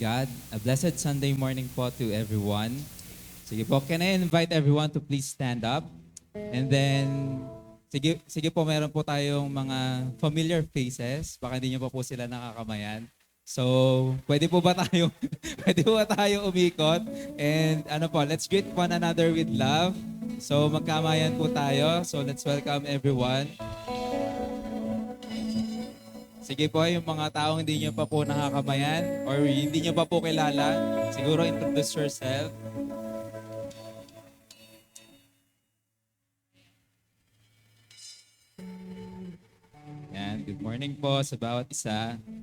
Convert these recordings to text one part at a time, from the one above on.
God. A blessed Sunday morning po to everyone. Sige po, can I invite everyone to please stand up? And then, sige po, meron po tayong mga familiar faces. Baka hindi nyo pa po sila nakakamayan. So, pwede po ba tayo, pwede po ba tayo umikot? And ano po, let's greet one another with love. So, magkamayan po tayo. So, let's welcome everyone. Sige po, yung mga taong hindi nyo pa po nakakamayan or hindi nyo pa po kilala, siguro introduce yourself. Yan, good morning po sa bawat isa. Eh,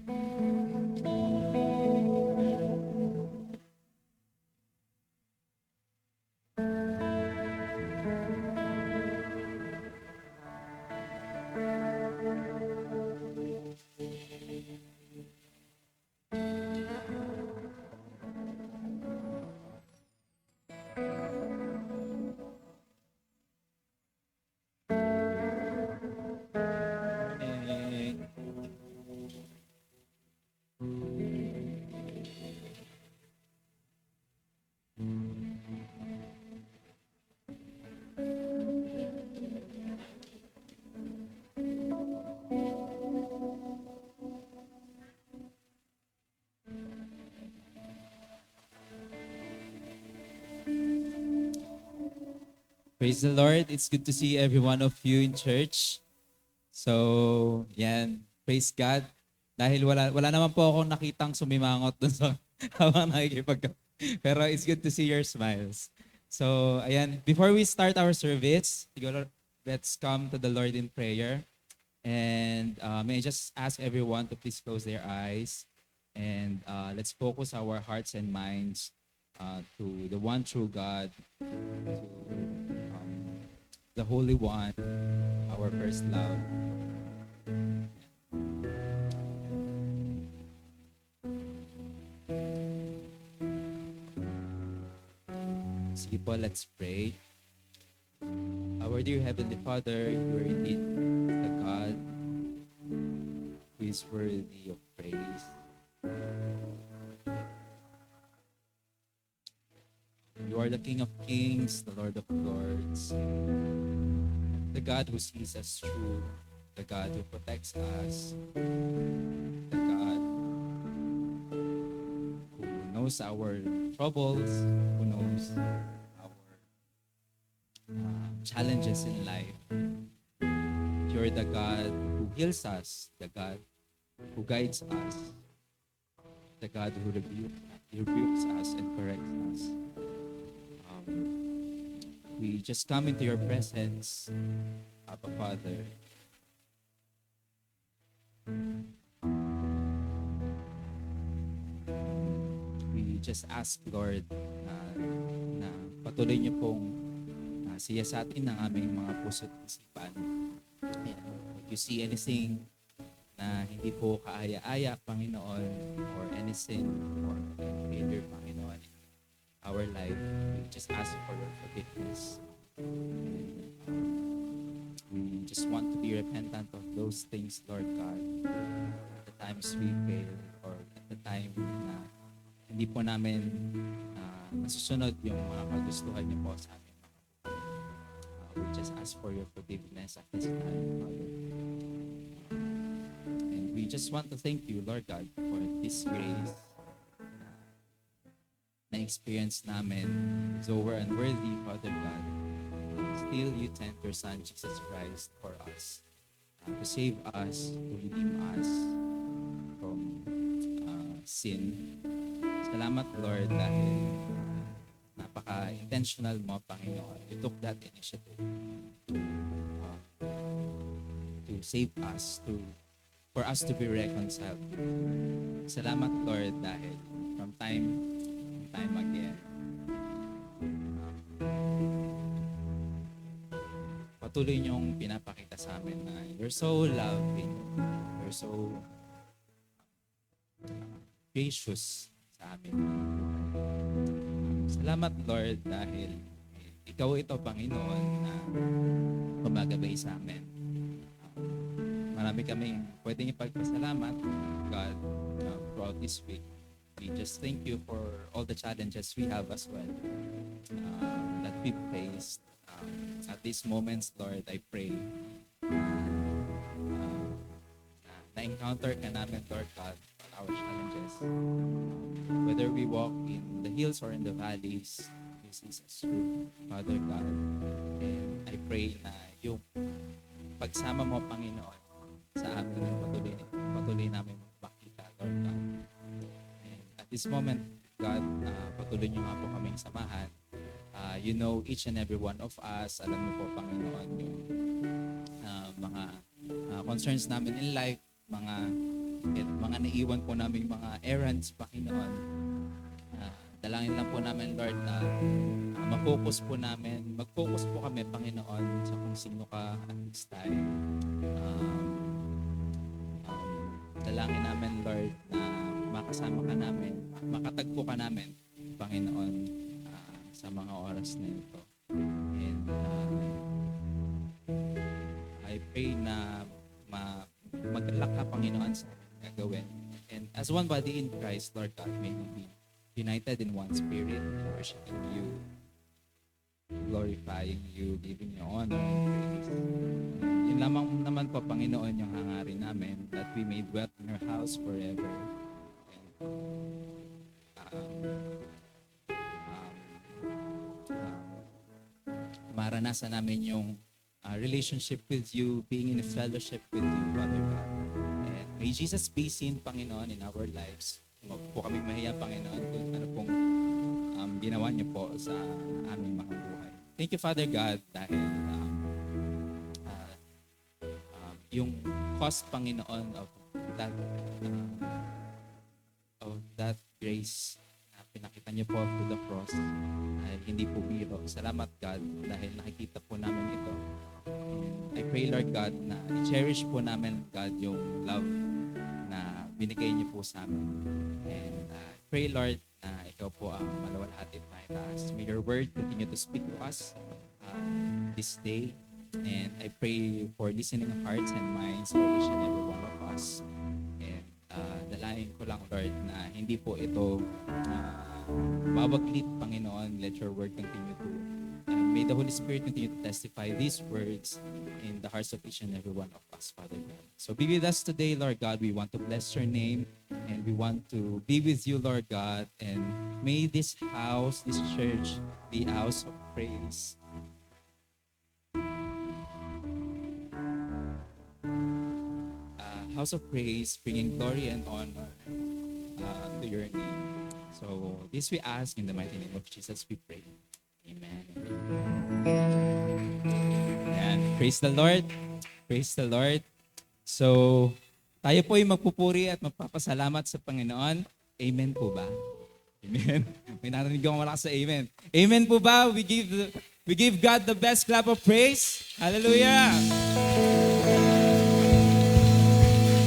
Praise the Lord. It's good to see every one of you in church. So, yan. Praise God. Dahil wala naman po akong nakitang sumimangot dun sa habang nakikipag. Pero it's good to see your smiles. So, ayan. Before we start our service, siguro, let's come to the Lord in prayer. And may I just ask everyone to please close their eyes. And let's focus our hearts and minds to the one true God, to the Holy One, our first love. Sige po, let's pray. Our dear Heavenly Father, you are indeed the God who is worthy of praise. You are the King of Kings, the Lord of Lords, the God who sees us through, the God who protects us, the God who knows our troubles, who knows our challenges in life. You're the God who heals us, the God who guides us, the God who rebukes us and corrects us. We just come into your presence, Abba Father. We just ask, Lord, na patuloy niyo pong siya sa atin ng aming mga puso at isipan. If you see anything na hindi po kaaya-aya, Panginoon, or any sin or failure, Panginoon, in our life, we just ask for your forgiveness. We just want to be repentant of those things, Lord God, at the times we fail or at the time na hindi po namin masusunod yung mga kagustuhan niyo po sa amin. We just ask for your forgiveness at this time, Father. And we just want to thank you, Lord God, for this grace na experience namin so we're unworthy, Father God. Still, you sent your Son, Jesus Christ, for us, to save us, to redeem us from sin. Salamat, Lord, dahil napaka-intentional mo, Panginoon. You took that initiative to save us, for us to be reconciled. Salamat, Lord, dahil from time again, patuloy niyong pinapakita sa amin na you're so loving, you're so gracious sa amin. Salamat, Lord, dahil ikaw ito, Panginoon, na gumagabay sa amin. Marami kaming pwedeng ipagpasalamat, God, throughout this week. we just thank you for all the challenges we have as well that we faced. At these moments, Lord, I pray na-encounter ka namin, Lord God, our challenges. Whether we walk in the hills or in the valleys, this is true, Father God. And I pray na yung pagsama mo, Panginoon, sa amin, patuloy namin makita, Lord God. And at this moment, God, patuloy niyo nga po kaming samahan. You know each and every one of us. Alam niyo po, Panginoon, yung mga concerns namin in life, mga naiwan po namin mga errands, Panginoon. Dalangin lang po namin, Lord, na mag-focus po kami, Panginoon, sa kung sino ka at this time. Dalangin namin, Lord, na makasama ka namin, makatagpo ka namin, Panginoon, sa mga oras na ito. And I pray na mag-alak ka, Panginoon, sa gagawin. And as one body in Christ, Lord God, may we be united in one spirit, worshiping you, glorifying you, giving you honor and praise. Yun lamang naman po, Panginoon, yung hangarin namin, that we may dwell in your house forever. Maranasan namin yung relationship with you, being in a fellowship with you, Father God. And may Jesus be seen, Panginoon, in our lives. Huwag po kami mahiya, Panginoon, kung ano pong ginawa niyo po sa aming mga buhay. Thank you, Father God, dahil yung cost, Panginoon, of that grace na pinakita niyo po to the cross, dahil hindi po biro. Salamat, God, dahil nakikita po namin ito. I pray, Lord God, na i-cherish po namin, God, yung love na binigay niyo po sa amin. And pray, Lord, na ikaw po ang malawalhati at maitaas. May your word continue to speak to us this day. And I pray for listening hearts and minds for each and every one of us. And dalangin ko lang, Lord, na hindi po ito babaglit, Panginoon. Let your word continue to may the Holy Spirit continue to testify these words in the hearts of each and every one of us, Father God. So be with us today, Lord God. We want to bless your name, and we want to be with you, Lord God. And may this house, this church, be a house of praise. House of praise, bringing glory and honor to your name. So this we ask in the mighty name of Jesus, we pray. Amen. Ayan. Praise the Lord. Praise the Lord. So, tayo po ay magpupuri at magpapasalamat sa Panginoon. Amen po ba? Amen. May narinig akong malakas sa amen. Amen po ba? We give God the best clap of praise. Hallelujah.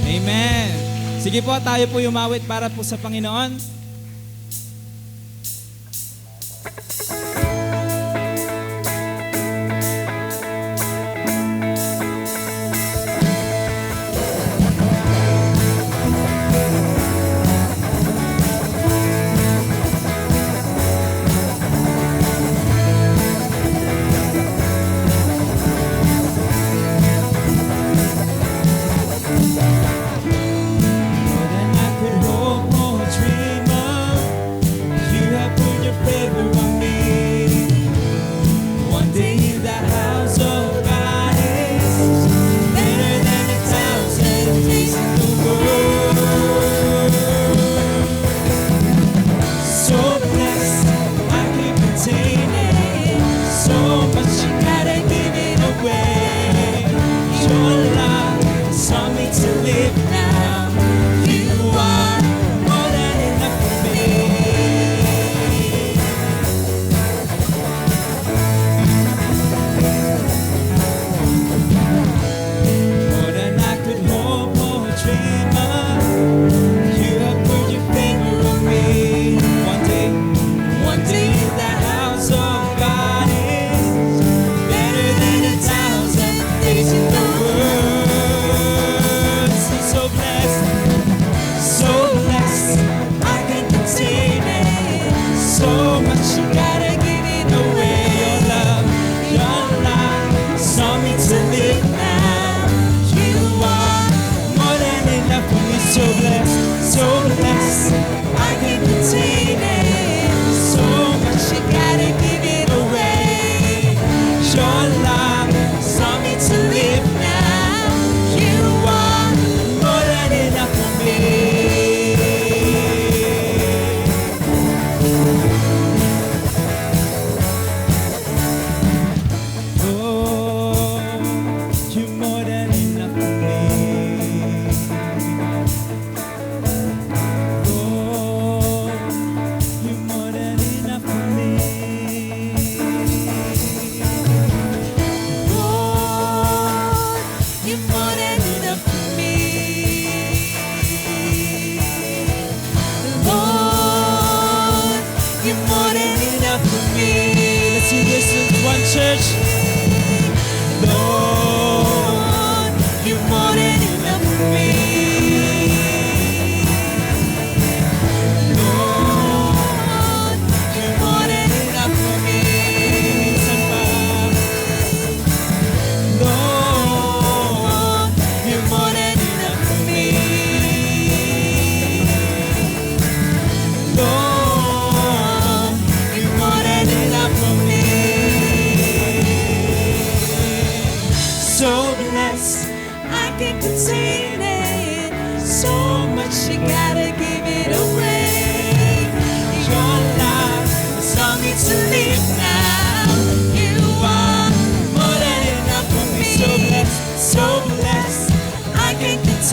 Amen. Sige po, tayo po umawit para po sa Panginoon. Dream of, you have put your favor on me.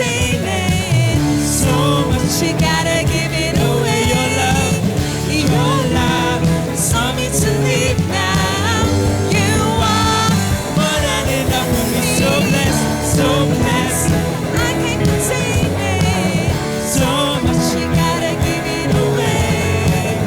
contain it. So much you gotta give it away. Your love is all me to live now. You are more than enough for me. So blessed, so blessed. I can't contain it. So much you gotta give it away.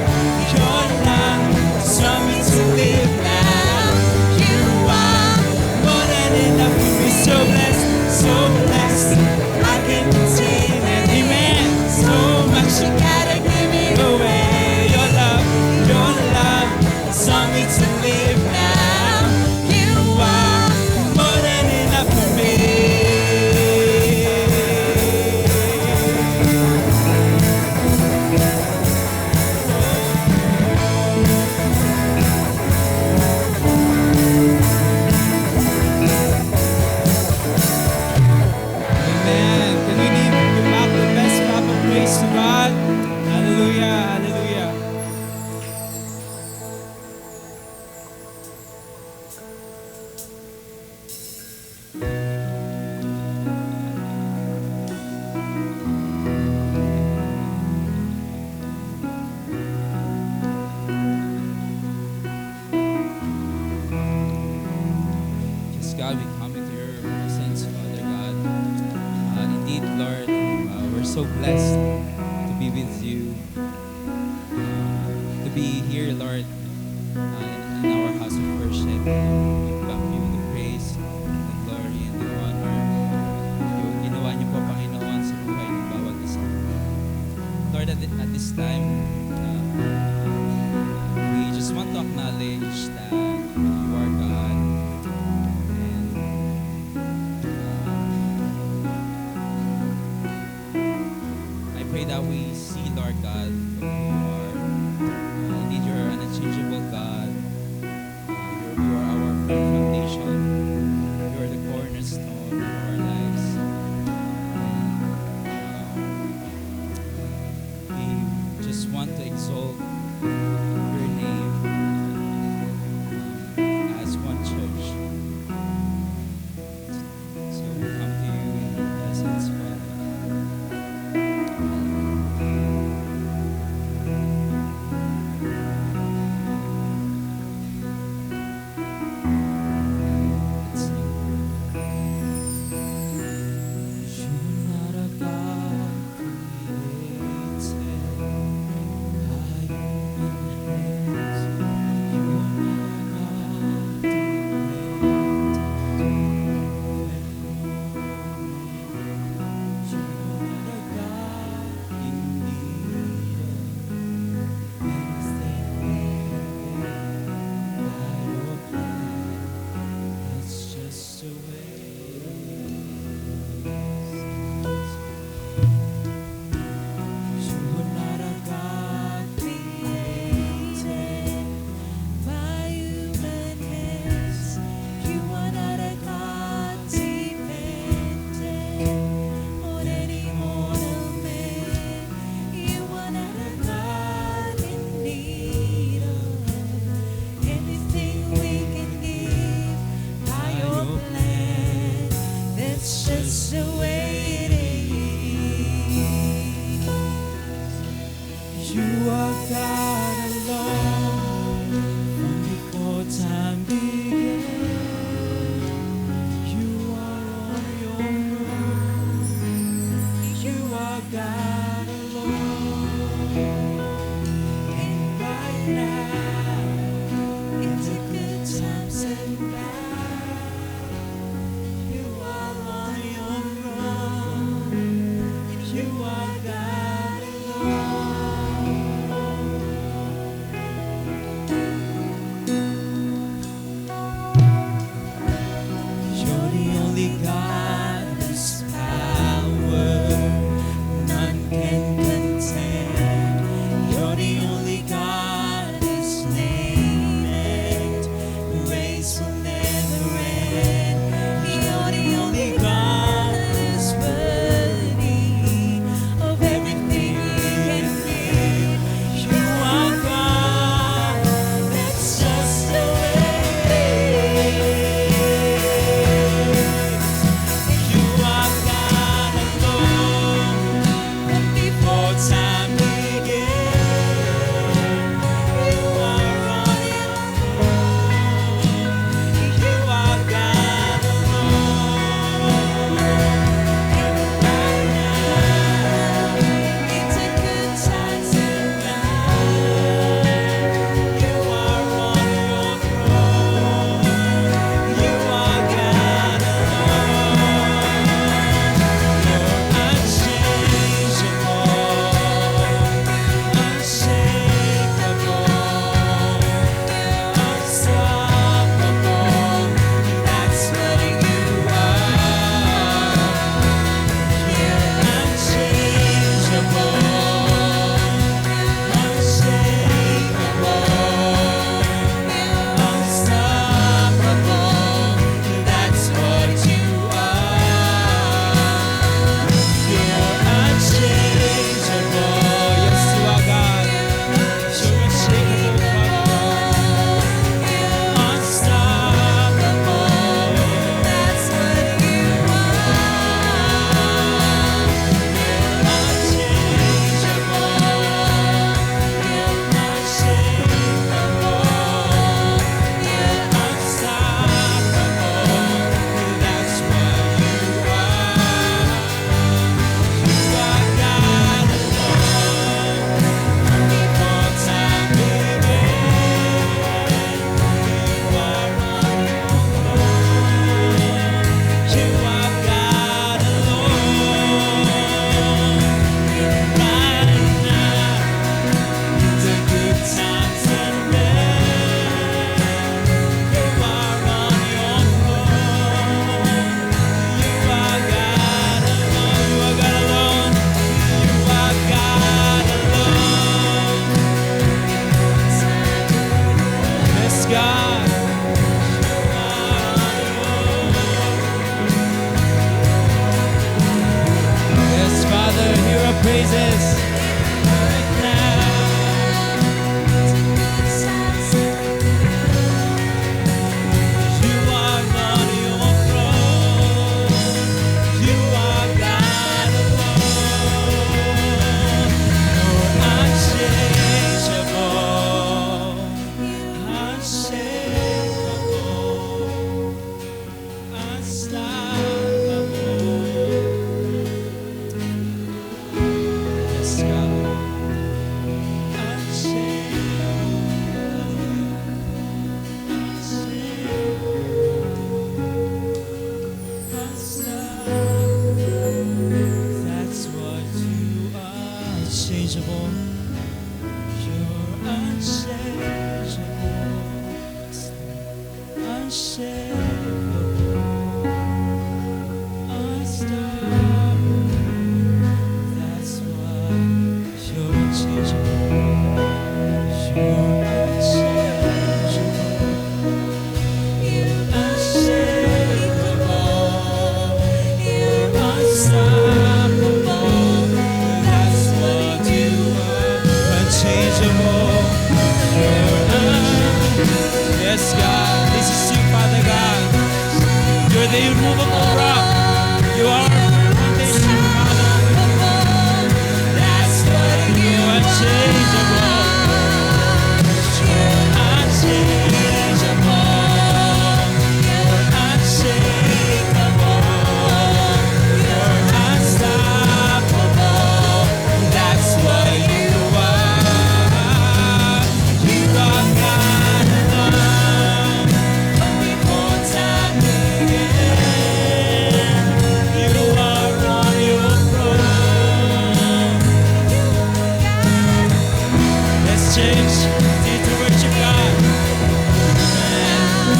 Your love is all me to live now. You are more than enough for me. So blessed, so blessed. I can't contain it. Amen. So much you gotta give it away. Your love is all me to live now. You are more than enough for me. Amen. Can we give back the best clap of praise to God? Hallelujah, hallelujah. Yes, God, we come into your presence, Father God. Indeed, Lord, we're so blessed to be with you, to be here, Lord, in our house of worship. We give you the praise, the glory, and the honor. Yung ginawa niyo po, Panginoon, sa buhay ng bawat isa. Lord, at this time, we just want to acknowledge that you are God. And I pray that we see, Lord God, who you are. Indeed, you're an unchangeable God. You are our friend. God. Yes, Father, hear our praises right now. You are on your throne. You are God alone. You're unchangeable, unshakable, unstoppable. Yes, God. That's what you are. Unchangeable. You're unchangeable. Unshakable. Unstoppable. That's why you're unchangeable. You're unchangeable. You're unshakable. You're unstoppable. That's what you are. Unchangeable. Yes, God. This is you, Father God. You're the immovable rock. You are our foundation, Father. That's what you are. Unchangeable. You're unchangeable. You're unshakable. You're unstoppable. That's what you are. You are God alone. Before time began, you are on your throne. Let's change to worship God.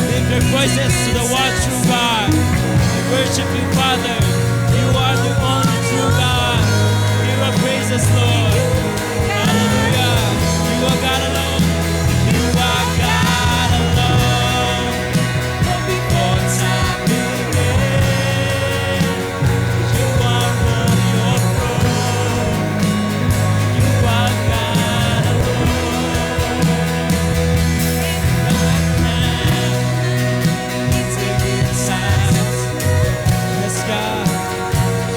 Lift your voices to the one true God. We worship you, Father. You are the only true God. Hear our praises, Lord. Hallelujah. You are God alone. You are God alone. Before time began, you are on your throne. You are God alone. Right now, it's a good time. Yes, God.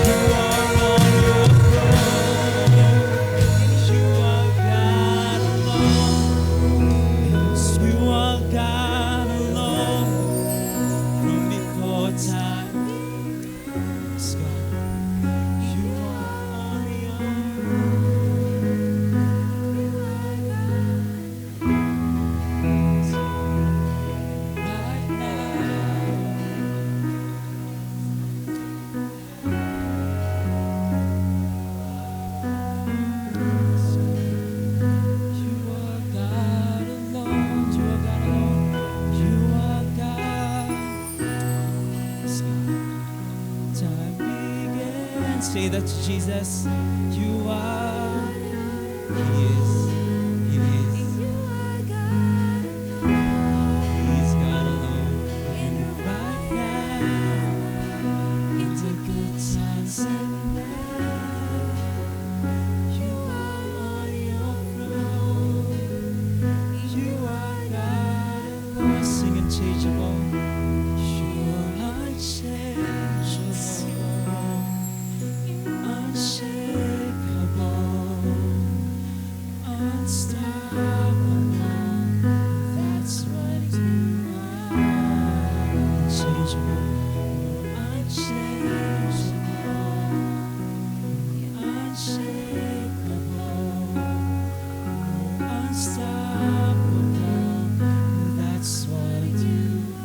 You are on your throne. You are God alone. Yes, you are God alone. From before time. Yes, God. You are on your right now. You are God alone. You are God alone. You are God. Yes, God. Time began. Say that to Jesus. You are. He is. He is. He's God alone. And right now, it's a good time. You are on your throne. You are God alone. Sing unchangeable. You're unchangeable. Unshakable. Unstoppable. That's what you are. Unchangeable. Unchangeable. Unshakable. Unstoppable. That's what you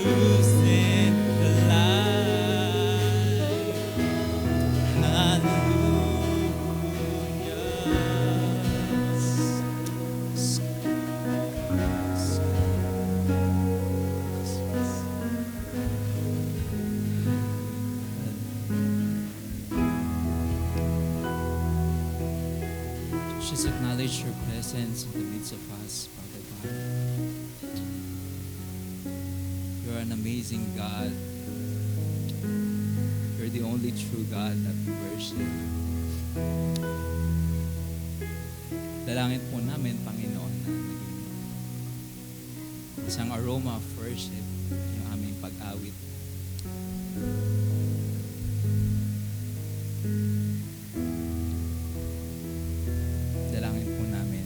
in the light. Just acknowledge your presence in the midst of us, Father God. You're an amazing God. You're the only true God that we worship. Dalangin po namin, Panginoon, na naging isang aroma of worship yung aming pag-awit. Dalangin po namin,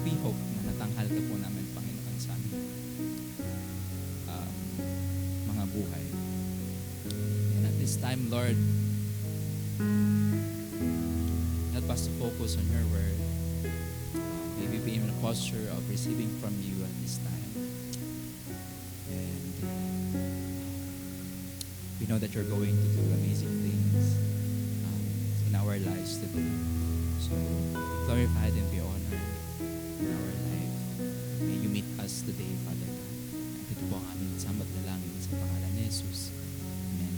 we hope na natanghal ka po namin, Panginoon, sa aming mga buhay. And at this time, Lord, help us to focus on your word. Maybe be in a posture of receiving from you at this time. And we know that you're going to do amazing things in our lives today. So, glorified and be honored in our life. May you meet us today, Father God. At ito po ang aming samot na langin sa pangalan ni Jesus. Amen.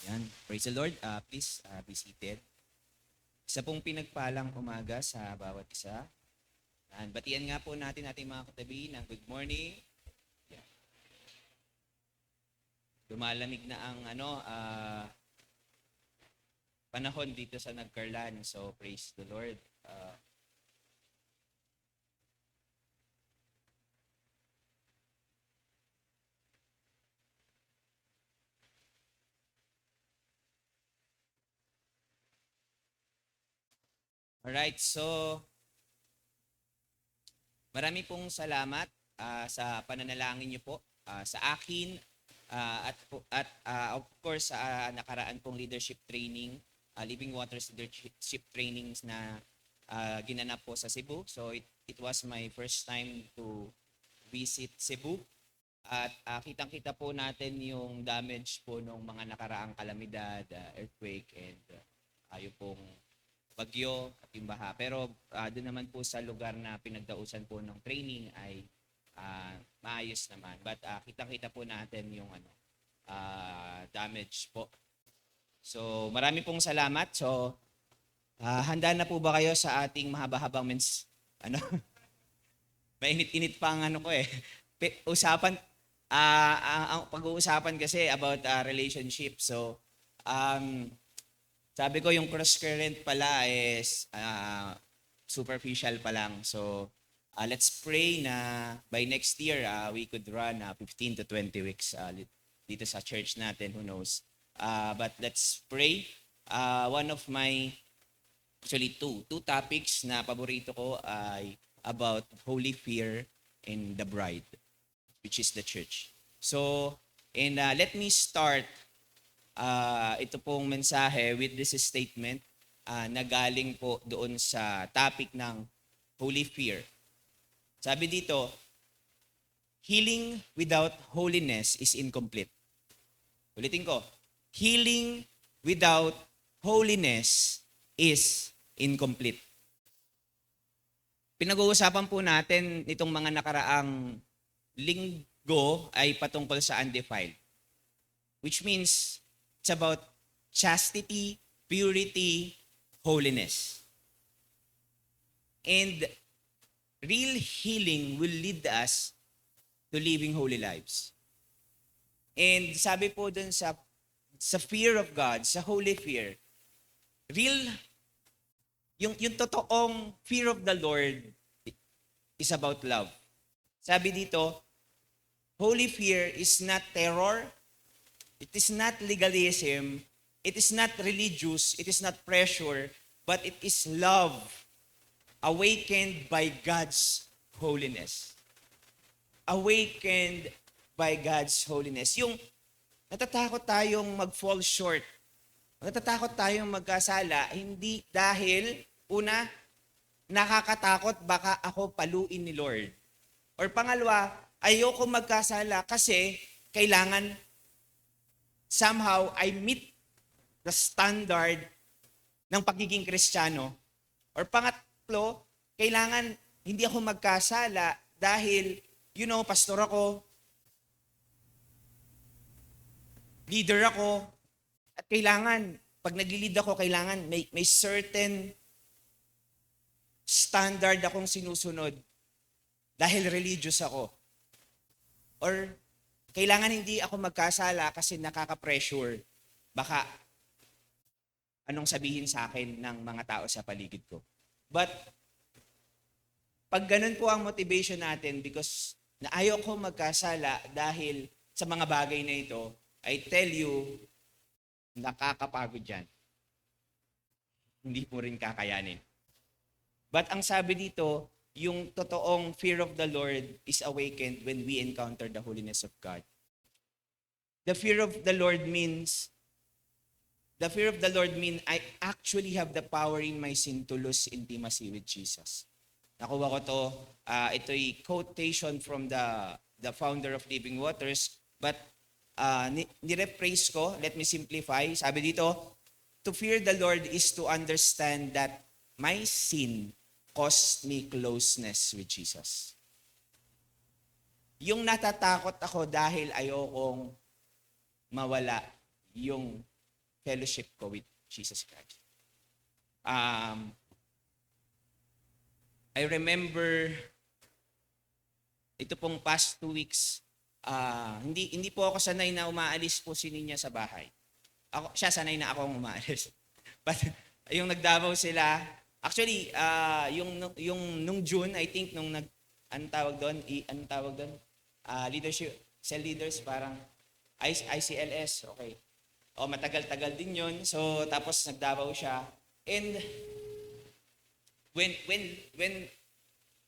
Yan. Praise the Lord. Please be seated. Isa pong pinagpalang umaga sa bawat isa. Yan. Batian nga po natin ating mga katabi ng good morning. Yan. Lumalamig na ang panahon dito sa Nagcarlan. So praise the Lord. Alright, so marami pong salamat sa pananalangin niyo po sa akin at of course sa nakaraan pong leadership training, Living Waters leadership trainings na ginanap po sa Cebu. So it was my first time to visit Cebu at kitang-kita po natin yung damage po ng mga nakaraang kalamidad, earthquake and yung pong bagyo at yung baha. Pero doon naman po sa lugar na pinagdausan po ng training ay maayos naman. But kitang-kita po natin yung damage po. So marami pong salamat. So handa na po ba kayo sa ating mahaba-habang mainit-init pa ang usapan. Ang pag-uusapan kasi about relationship. So sabi ko yung cross current pala is superficial pa lang. So let's pray na by next year we could run 15 to 20 weeks dito sa church natin, who knows. But let's pray. One of my, actually two topics na paborito ko ay about holy fear in the bride, which is the church. So, and let me start ito pong mensahe with this statement na galing po doon sa topic ng holy fear. Sabi dito, healing without holiness is incomplete. Ulitin ko, healing without holiness is incomplete. Pinag-uusapan po natin itong mga nakaraang linggo ay patungkol sa undefiled, which means it's about chastity, purity, holiness. And real healing will lead us to living holy lives. And sabi po dun sa fear of God, sa holy fear, yung totoong fear of the Lord is about love. Sabi dito, holy fear is not terror, it is not legalism, it is not religious, it is not pressure, but it is love awakened by God's holiness. Awakened by God's holiness. Yung natatakot tayong mag-fall short, natatakot tayong magkasala, hindi dahil, una, nakakatakot baka ako paluin ni Lord. Or pangalawa, ayoko magkasala kasi kailangan somehow I meet the standard ng pagiging Kristiyano. Or pangatlo, kailangan hindi ako magkasala dahil, pastor ako, leader ako, at kailangan, pag nag-lead ako, kailangan may certain standard akong sinusunod dahil religious ako. Or kailangan hindi ako magkasala kasi nakaka-pressure. Baka anong sabihin sa akin ng mga tao sa paligid ko. But pag ganun po ang motivation natin because na ayaw ko magkasala dahil sa mga bagay na ito, I tell you, nakakapagod yan. Hindi mo rin kakayanin. But ang sabi dito, yung totoong fear of the Lord is awakened when we encounter the holiness of God. The fear of the Lord means I actually have the power in my sin to lose intimacy with Jesus. Nakuha ko to, ito'y quotation from the founder of Living Waters, but nirephrase ko, let me simplify. Sabi dito, to fear the Lord is to understand that my sin cost me closeness with Jesus. Yung natatakot ako dahil ayokong mawala yung fellowship ko with Jesus Christ. I remember ito pong past 2 weeks, hindi po ako sanay na umaalis po si Ninya sa bahay. Siya sanay na akong umaalis. But yung nagdavaw sila, actually, yung nung June, I think, nung anong tawag doon? Leadership, cell leaders, parang ICLS, okay. Matagal-tagal din yun. So, tapos nagdavaw siya. And when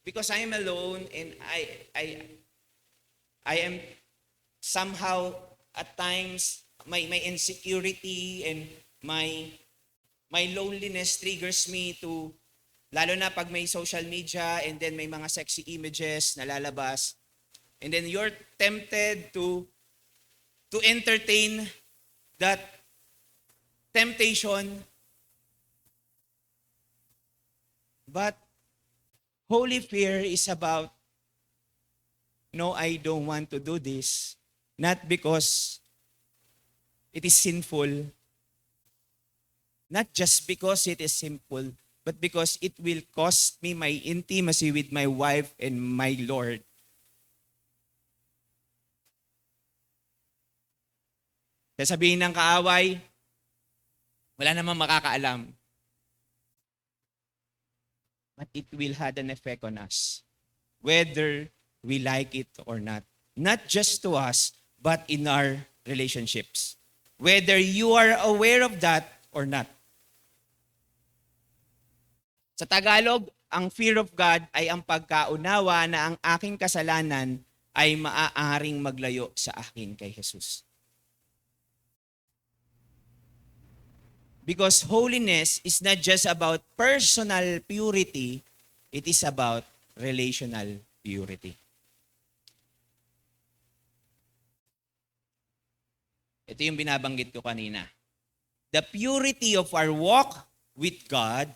because I am alone and I am somehow at times my insecurity and my loneliness triggers me to, lalo na pag may social media and then may mga sexy images na lalabas, and then you're tempted to entertain that temptation. But holy fear is about, no, I don't want to do this. Not because it is sinful. Not just because it is sinful, but because it will cost me my intimacy with my wife and my Lord. Sasabihin ng kaaway, wala namang makakaalam. But it will have an effect on us, whether we like it or not. Not just to us, but in our relationships. Whether you are aware of that or not. Sa Tagalog, ang fear of God ay ang pagkaunawa na ang aking kasalanan ay maaaring maglayo sa akin kay Jesus. Because holiness is not just about personal purity, it is about relational purity. Ito yung binabanggit ko kanina. The purity of our walk with God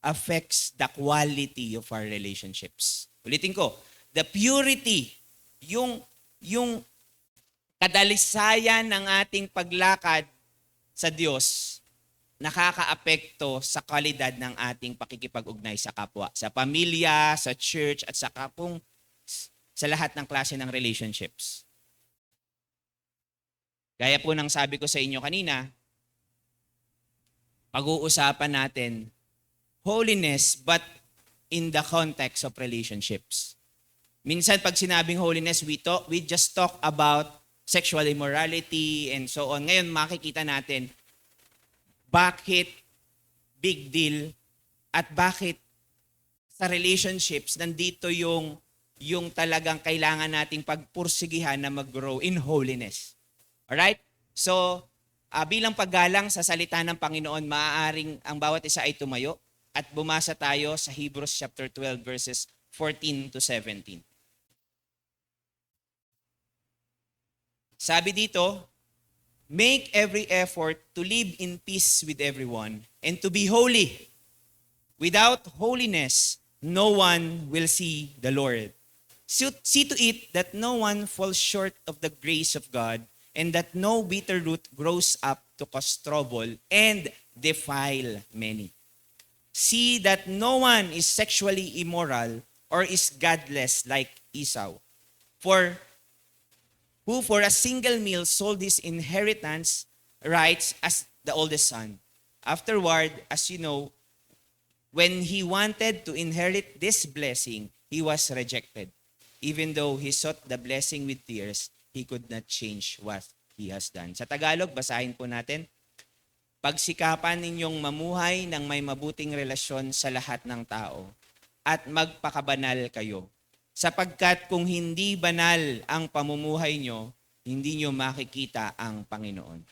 affects the quality of our relationships. Ulitin ko, the purity, yung kadalisayan ng ating paglakad sa Diyos, nakakaapekto sa kalidad ng ating pakikipag-ugnay sa kapwa, sa pamilya, sa church, at sa kapong sa lahat ng klase ng relationships. Gaya po ng sabi ko sa inyo kanina, pag-uusapan natin holiness but in the context of relationships. Minsan pag sinabing holiness, we just talk about sexual immorality and so on. Ngayon makikita natin bakit big deal at bakit sa relationships nandito yung talagang kailangan nating pagpursigihan na mag-grow in holiness. Alright? So, bilang paggalang sa salita ng Panginoon, maaaring ang bawat isa ay tumayo at bumasa tayo sa Hebrews chapter 12 verses 14 to 17. Sabi dito, make every effort to live in peace with everyone and to be holy. Without holiness, no one will see the Lord. See to it that no one falls short of the grace of God and that no bitter root grows up to cause trouble and defile many. See that no one is sexually immoral or is godless like Esau. Who for a single meal sold his inheritance rights as the oldest son. Afterward, as you know, when he wanted to inherit this blessing, he was rejected. Even though he sought the blessing with tears, he could not change what he has done. Sa Tagalog, basahin po natin. Pagsikapan ninyong mamuhay ng may mabuting relasyon sa lahat ng tao at magpakabanal kayo. Sapagkat kung hindi banal ang pamumuhay nyo, hindi nyo makikita ang Panginoon.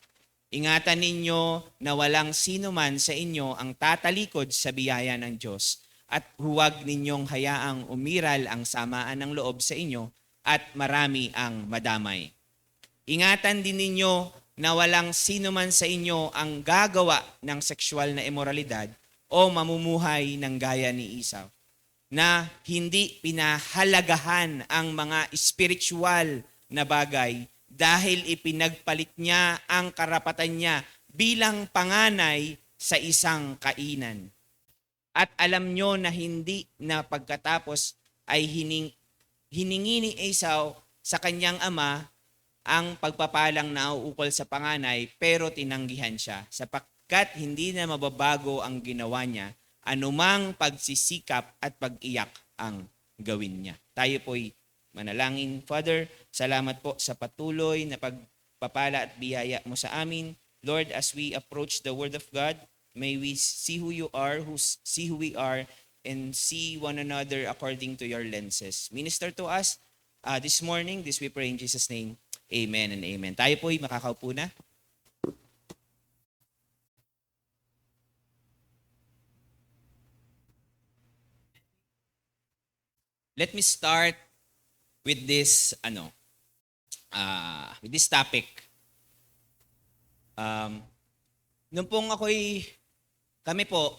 Ingatan ninyo na walang sino man sa inyo ang tatalikod sa biyaya ng Diyos at huwag ninyong hayaang umiral ang samaan ng loob sa inyo at marami ang madamay. Ingatan din ninyo na walang sino man sa inyo ang gagawa ng sexual na immoralidad o mamumuhay ng gaya ni Esau, na hindi pinahalagahan ang mga spiritual na bagay dahil ipinagpalit niya ang karapatan niya bilang panganay sa isang kainan. At alam nyo na hindi na pagkatapos ay hiningi ni Esau sa kanyang ama ang pagpapalang nauukol sa panganay, pero tinanggihan siya sapagkat hindi na mababago ang ginawa niya, anumang pagsisikap at pag-iyak ang gawin niya. Tayo po'y manalangin. Father, salamat po sa patuloy na pagpapala at biyaya mo sa amin. Lord, as we approach the Word of God, may we see who you are, see who we are, and see one another according to your lenses. Minister to us this morning. This we pray in Jesus' name. Amen and amen. Tayo po'y makakaupo na. Let me start with this with this topic. Nung pong kami po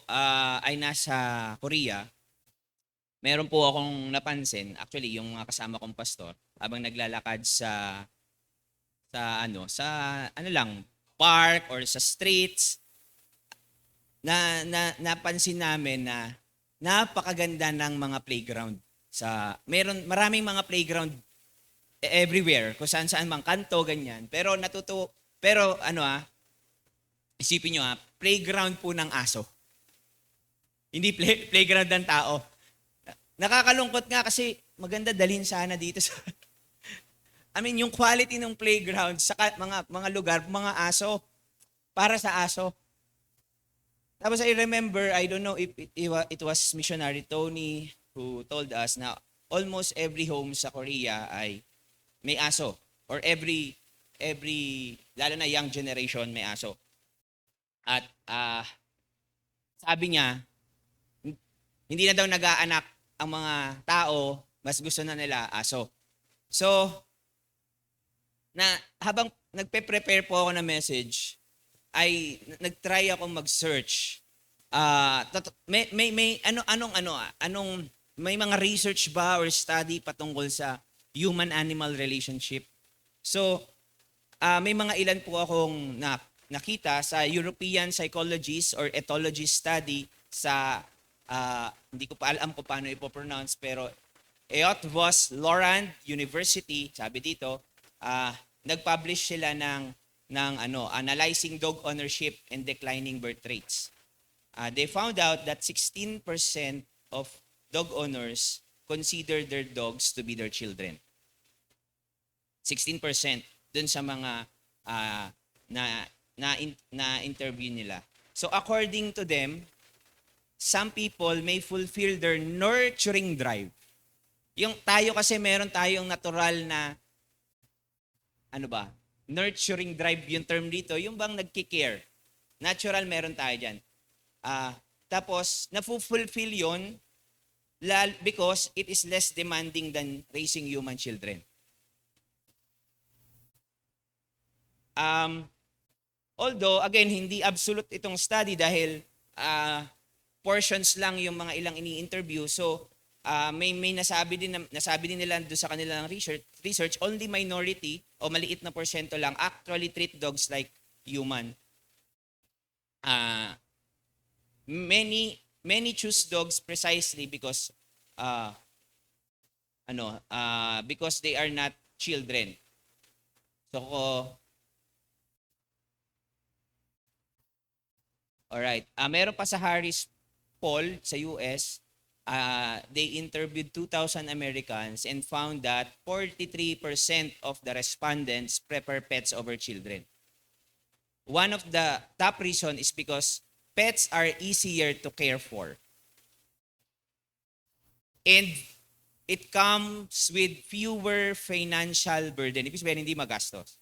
ay nasa Korea, meron po akong napansin, actually yung mga kasama kong pastor, habang naglalakad sa park or sa streets, napansin namin na napakaganda ng mga playground. Maraming mga playground everywhere, kung saan mang kanto, ganyan. Pero isipin nyo playground po ng aso. Hindi playground ng tao. Nakakalungkot nga kasi maganda dalhin sana dito sa yung quality ng playground sa mga lugar, mga aso, para sa aso. Tapos I remember, I don't know if it was missionary Tony who told us na almost every home sa Korea ay may aso. Or every lalo na young generation may aso. At sabi niya, hindi na daw nag-aanak ang mga tao, mas gusto na nila aso. So, habang nagpe-prepare po ako ng message, ay nag-try ako mag-search. May mga research ba or study patungkol sa human-animal relationship? So, may mga ilan po akong nakita sa European Psychologist or Ethologist study sa, hindi ko pa alam kung paano ipopronounce, pero Eötvös Loránd University, sabi dito, nag-publish sila ng analyzing dog ownership and declining birth rates. They found out that 16% of dog owners consider their dogs to be their children. 16% dun sa mga na interview nila. So according to them, some people may fulfill their nurturing drive. Yung tayo kasi meron tayong natural na nurturing drive yung term dito, yung bang nagki-care. Natural meron tayo dyan. Tapos na-fulfill yun because it is less demanding than raising human children. Although, again, hindi absolute itong study dahil portions lang yung mga ilang ini-interview. So, may nasabi din nila doon sa kanilang research, only minority o maliit na porsyento lang actually treat dogs like human. Many choose dogs precisely because because they are not children. So alright. Meron pa sa Harris poll sa US, they interviewed 2,000 Americans and found that 43% of the respondents prefer pets over children. One of the top reasons is because pets are easier to care for. And it comes with fewer financial burden. Ibig sabihin, hindi magastos.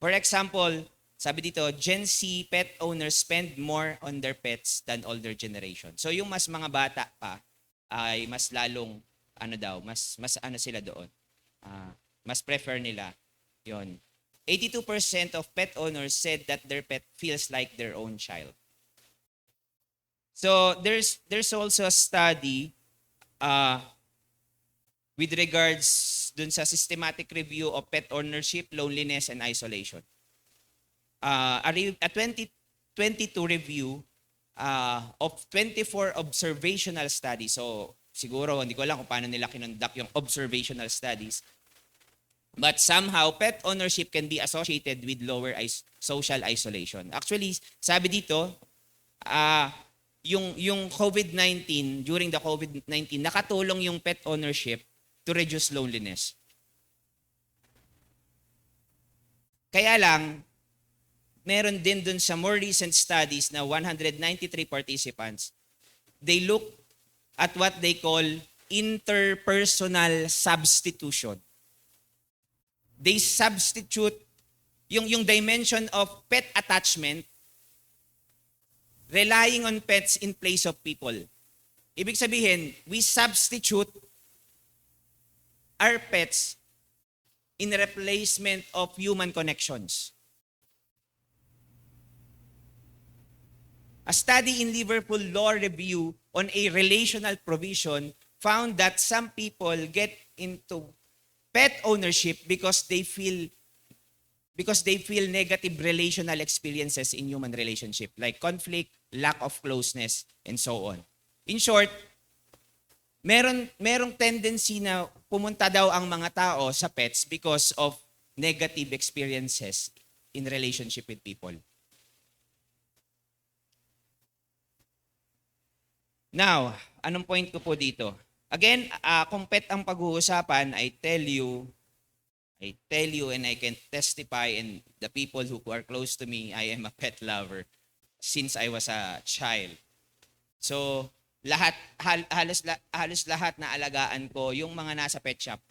For example, sabi dito, Gen Z pet owners spend more on their pets than older generation. So yung mas mga bata pa ay mas lalong mas sila doon. Mas prefer nila. Yon. 82% of pet owners said that their pet feels like their own child. So there's also a study with regards dun sa systematic review of pet ownership, loneliness, and isolation. a 2022 review of 24 observational studies. So siguro hindi ko alam kung paano nila kinonduct yung observational studies. But somehow, pet ownership can be associated with lower social isolation. Actually, sabi dito, yung COVID-19, during the COVID-19, nakatulong yung pet ownership to reduce loneliness. Kaya lang, meron din dun sa more recent studies na 193 participants, they look at what they call interpersonal substitution. They substitute yung dimension of pet attachment, relying on pets in place of people. Ibig sabihin, we substitute our pets in replacement of human connections. A study in Liverpool Law Review on a relational provision found that some people get into pet ownership because they feel negative relational experiences in human relationship, like conflict, lack of closeness, and so on. In short, merong tendency na pumunta daw ang mga tao sa pets because of negative experiences in relationship with people. Now, anong point ko po dito? Again, kung pet ang pag-uusapan, I tell you and I can testify, and the people who are close to me, I am a pet lover since I was a child. So, halos lahat na alagaan ko yung mga nasa pet shop.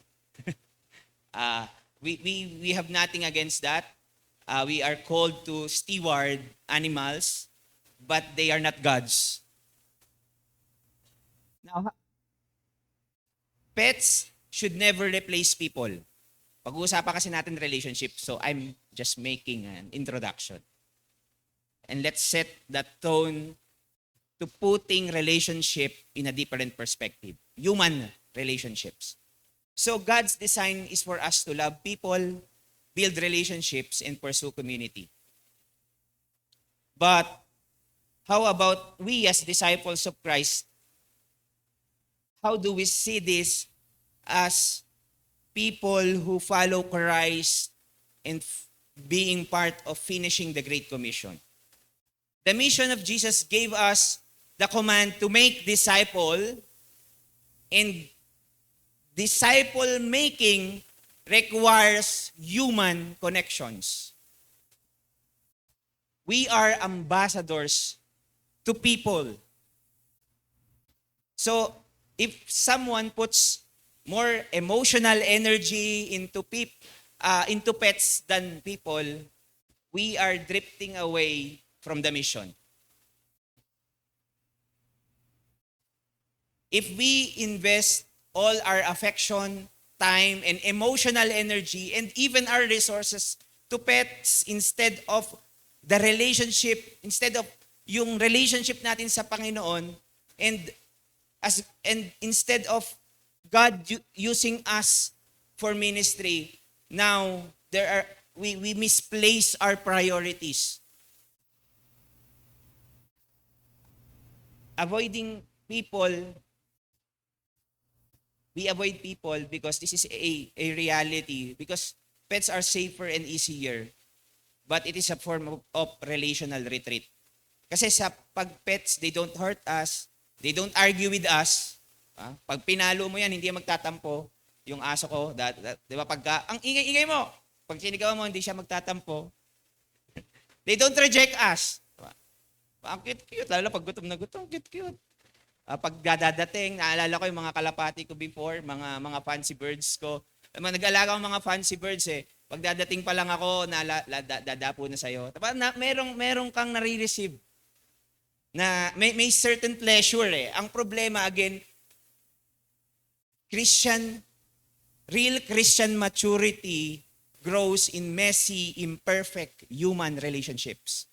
We have nothing against that. We are called to steward animals, but they are not gods. Now, pets should never replace people. Pag-uusapan kasi natin relationship, so I'm just making an introduction. And let's set that tone to putting relationship in a different perspective. Human relationships. So God's design is for us to love people, build relationships, and pursue community. But how about we as disciples of Christ? How do we see this as people who follow Christ and being part of finishing the Great Commission? The mission of Jesus gave us the command to make disciple, and disciple making requires human connections. We are ambassadors to people. So, if someone puts more emotional energy into pets than people, we are drifting away from the mission. If we invest all our affection, time, and emotional energy, and even our resources to pets instead of the relationship, instead of yung relationship natin sa Panginoon, and instead of God using us for ministry, now we misplace our priorities. We avoid people because this is a reality, because pets are safer and easier, but it is a form of relational retreat. Kasi sa pag-pets, they don't hurt us, they don't argue with us. Pag pinalo mo yan, hindi yan magtatampo. Yung aso ko, di ba, ang ingay-ingay mo, pag sinigawan mo, hindi siya magtatampo. They don't reject us. Diba? Ang cute-cute, lalo pag gutom na gutom, cute-cute. Pag dadadating, naalala ko yung mga kalapati ko before, mga fancy birds ko. Nag-alaga akong mga fancy birds eh. Pag dadating pa lang ako, dadapo na sa'yo. Diba, merong kang nare-receive na may certain pleasure eh. Ang problema, again, real Christian maturity grows in messy, imperfect human relationships.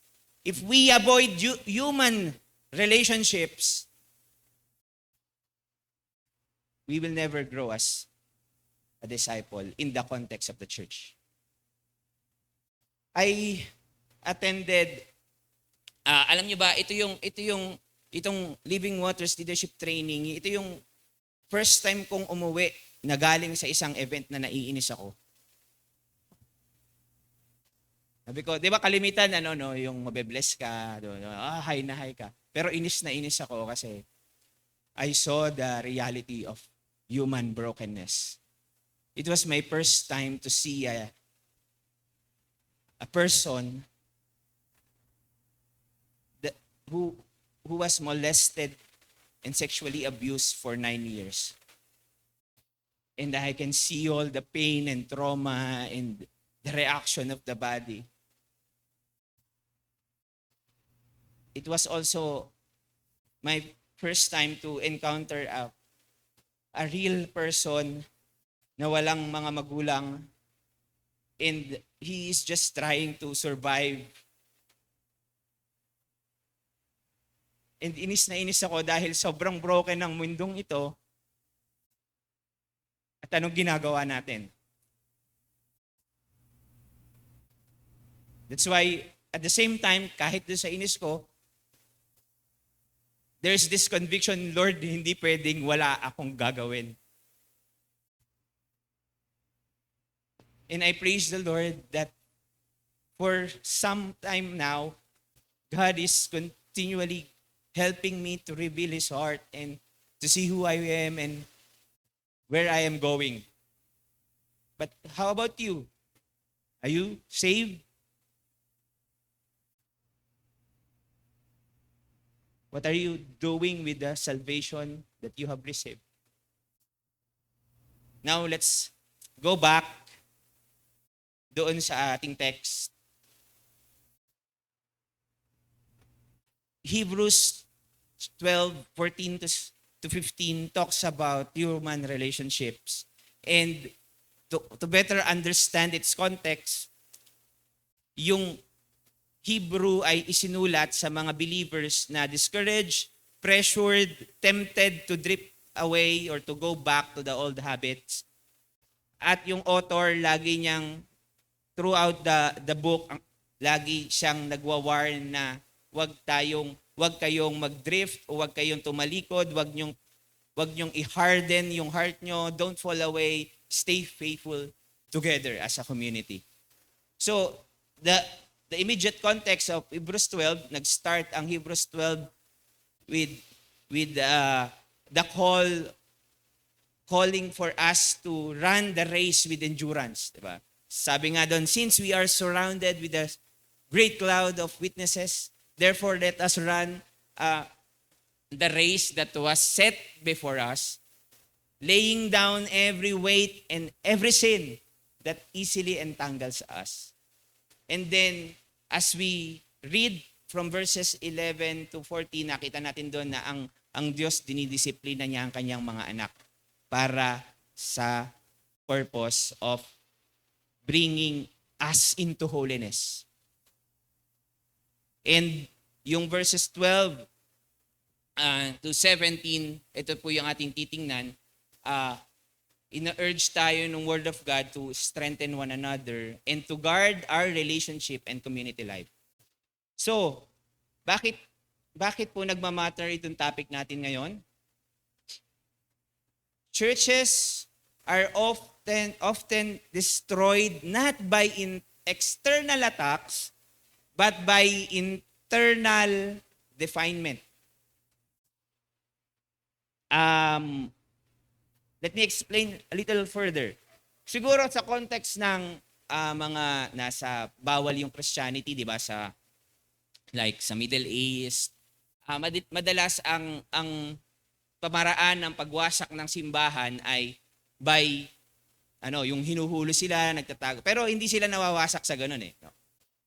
If we avoid human relationships, we will never grow as a disciple in the context of the church. I attended, alam niyo ba, itong Living Waters Leadership Training, ito yung first time kong umuwi na galing sa isang event na naiinis ako. Sabi ko, di ba kalimitan, yung mabe-bless ka, high na high ka. Pero inis na inis ako kasi I saw the reality of human brokenness. It was my first time to see a person who was molested and sexually abused for 9 years. And I can see all the pain and trauma and the reaction of the body. It was also my first time to encounter a real person na walang mga magulang and he is just trying to survive. And inis na inis ako dahil sobrang broken ng mundong ito. At anong ginagawa natin? That's why, at the same time, kahit doon sa inis ko, there's this conviction, Lord, hindi pwedeng wala akong gagawin. And I praise the Lord that for some time now, God is continually helping me to reveal His heart and to see who I am and where I am going. But how about you? Are you saved? What are you doing with the salvation that you have received? Now let's go back doon sa ating text. Hebrews 12:14 to 15 talks about human relationships. And to better understand its context, yung Hebrew ay isinulat sa mga believers na discouraged, pressured, tempted to drift away or to go back to the old habits. At yung author, lagi niyang, throughout the book, lagi siyang nagwa-warn na wag kayong mag-drift o wag kayong tumalikod, wag niyong i-harden yung heart nyo, don't fall away, stay faithful together as a community. So, the immediate context of Hebrews 12, nag-start ang Hebrews 12 with the calling for us to run the race with endurance, diba? Sabi nga doon, since we are surrounded with a great cloud of witnesses, therefore let us run the race that was set before us, laying down every weight and every sin that easily entangles us. And then, as we read from verses 11 to 14, nakita natin doon na ang Diyos dinidisiplina niya ang kanyang mga anak para sa purpose of bringing us into holiness. And yung verses 12 to 17, ito po yung ating titingnan, ina-urge tayo ng Word of God to strengthen one another and to guard our relationship and community life. So, bakit po nagmamatter itong topic natin ngayon? Churches are often destroyed not by external attacks, but by internal defilement. Let me explain a little further. Siguro sa context ng mga nasa bawal yung Christianity, di ba, sa Middle East, madalas ang pamaraan ng pagwasak ng simbahan ay by yung hinuhulo sila, nagtatago. Pero hindi sila nawawasak sa ganun eh. No?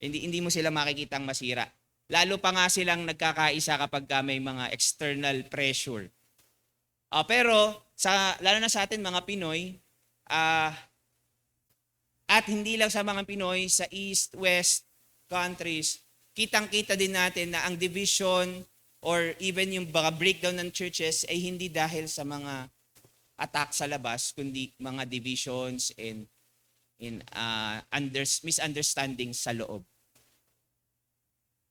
Hindi mo sila makikitang masira. Lalo pa nga silang nagkakaisa kapag may mga external pressure. Pero lalo na sa atin mga Pinoy, at hindi lang sa mga Pinoy, sa East, West countries, kitang-kita din natin na ang division or even yung breakdown ng churches ay hindi dahil sa mga attack sa labas, kundi mga divisions and misunderstandings sa loob.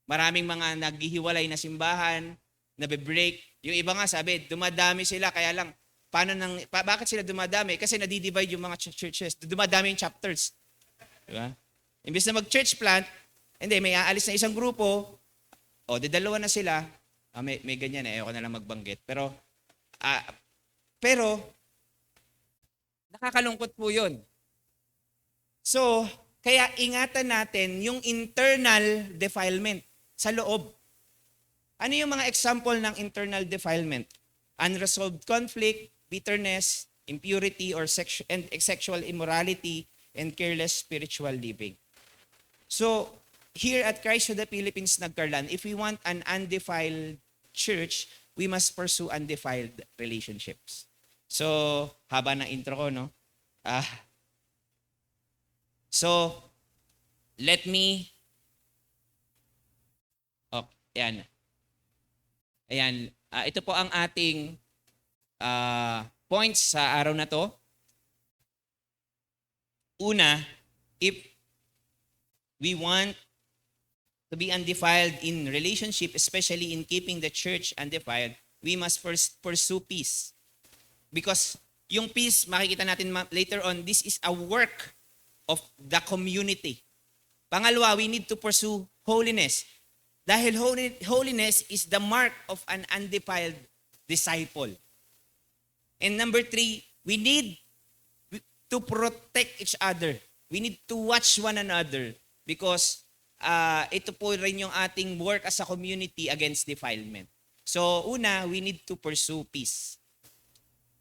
Maraming mga naghihiwalay na simbahan, nabe-break. Yung iba nga sabi, dumadami sila, kaya lang, bakit sila dumadami? Kasi nadidivide yung mga churches. Dumadami yung chapters. Diba? Imbes na mag-church plant, hindi, may aalis na isang grupo, dalawa na sila, may ganyan ayoko na lang magbanggit. Pero, nakakalungkot po yun. So, kaya ingatan natin yung internal defilement sa loob. Ano yung mga example ng internal defilement? Unresolved conflict, bitterness, impurity, or sexual immorality, and careless spiritual living. So, here at Christ of the Philippines, Nagkarlan, if we want an undefiled church, we must pursue undefiled relationships. So, haba ng intro ko, no? So, let me... Ayan. Ayan. Ito po ang ating points sa araw na to. Una, if we want to be undefiled in relationship, especially in keeping the church undefiled, we must first pursue peace. Because yung peace, makikita natin later on, this is a work of the community. Pangalawa, we need to pursue holiness. Dahil holiness is the mark of an undefiled disciple. And number 3, we need to protect each other. We need to watch one another because ito po rin yung ating work as a community against defilement. So, una, we need to pursue peace.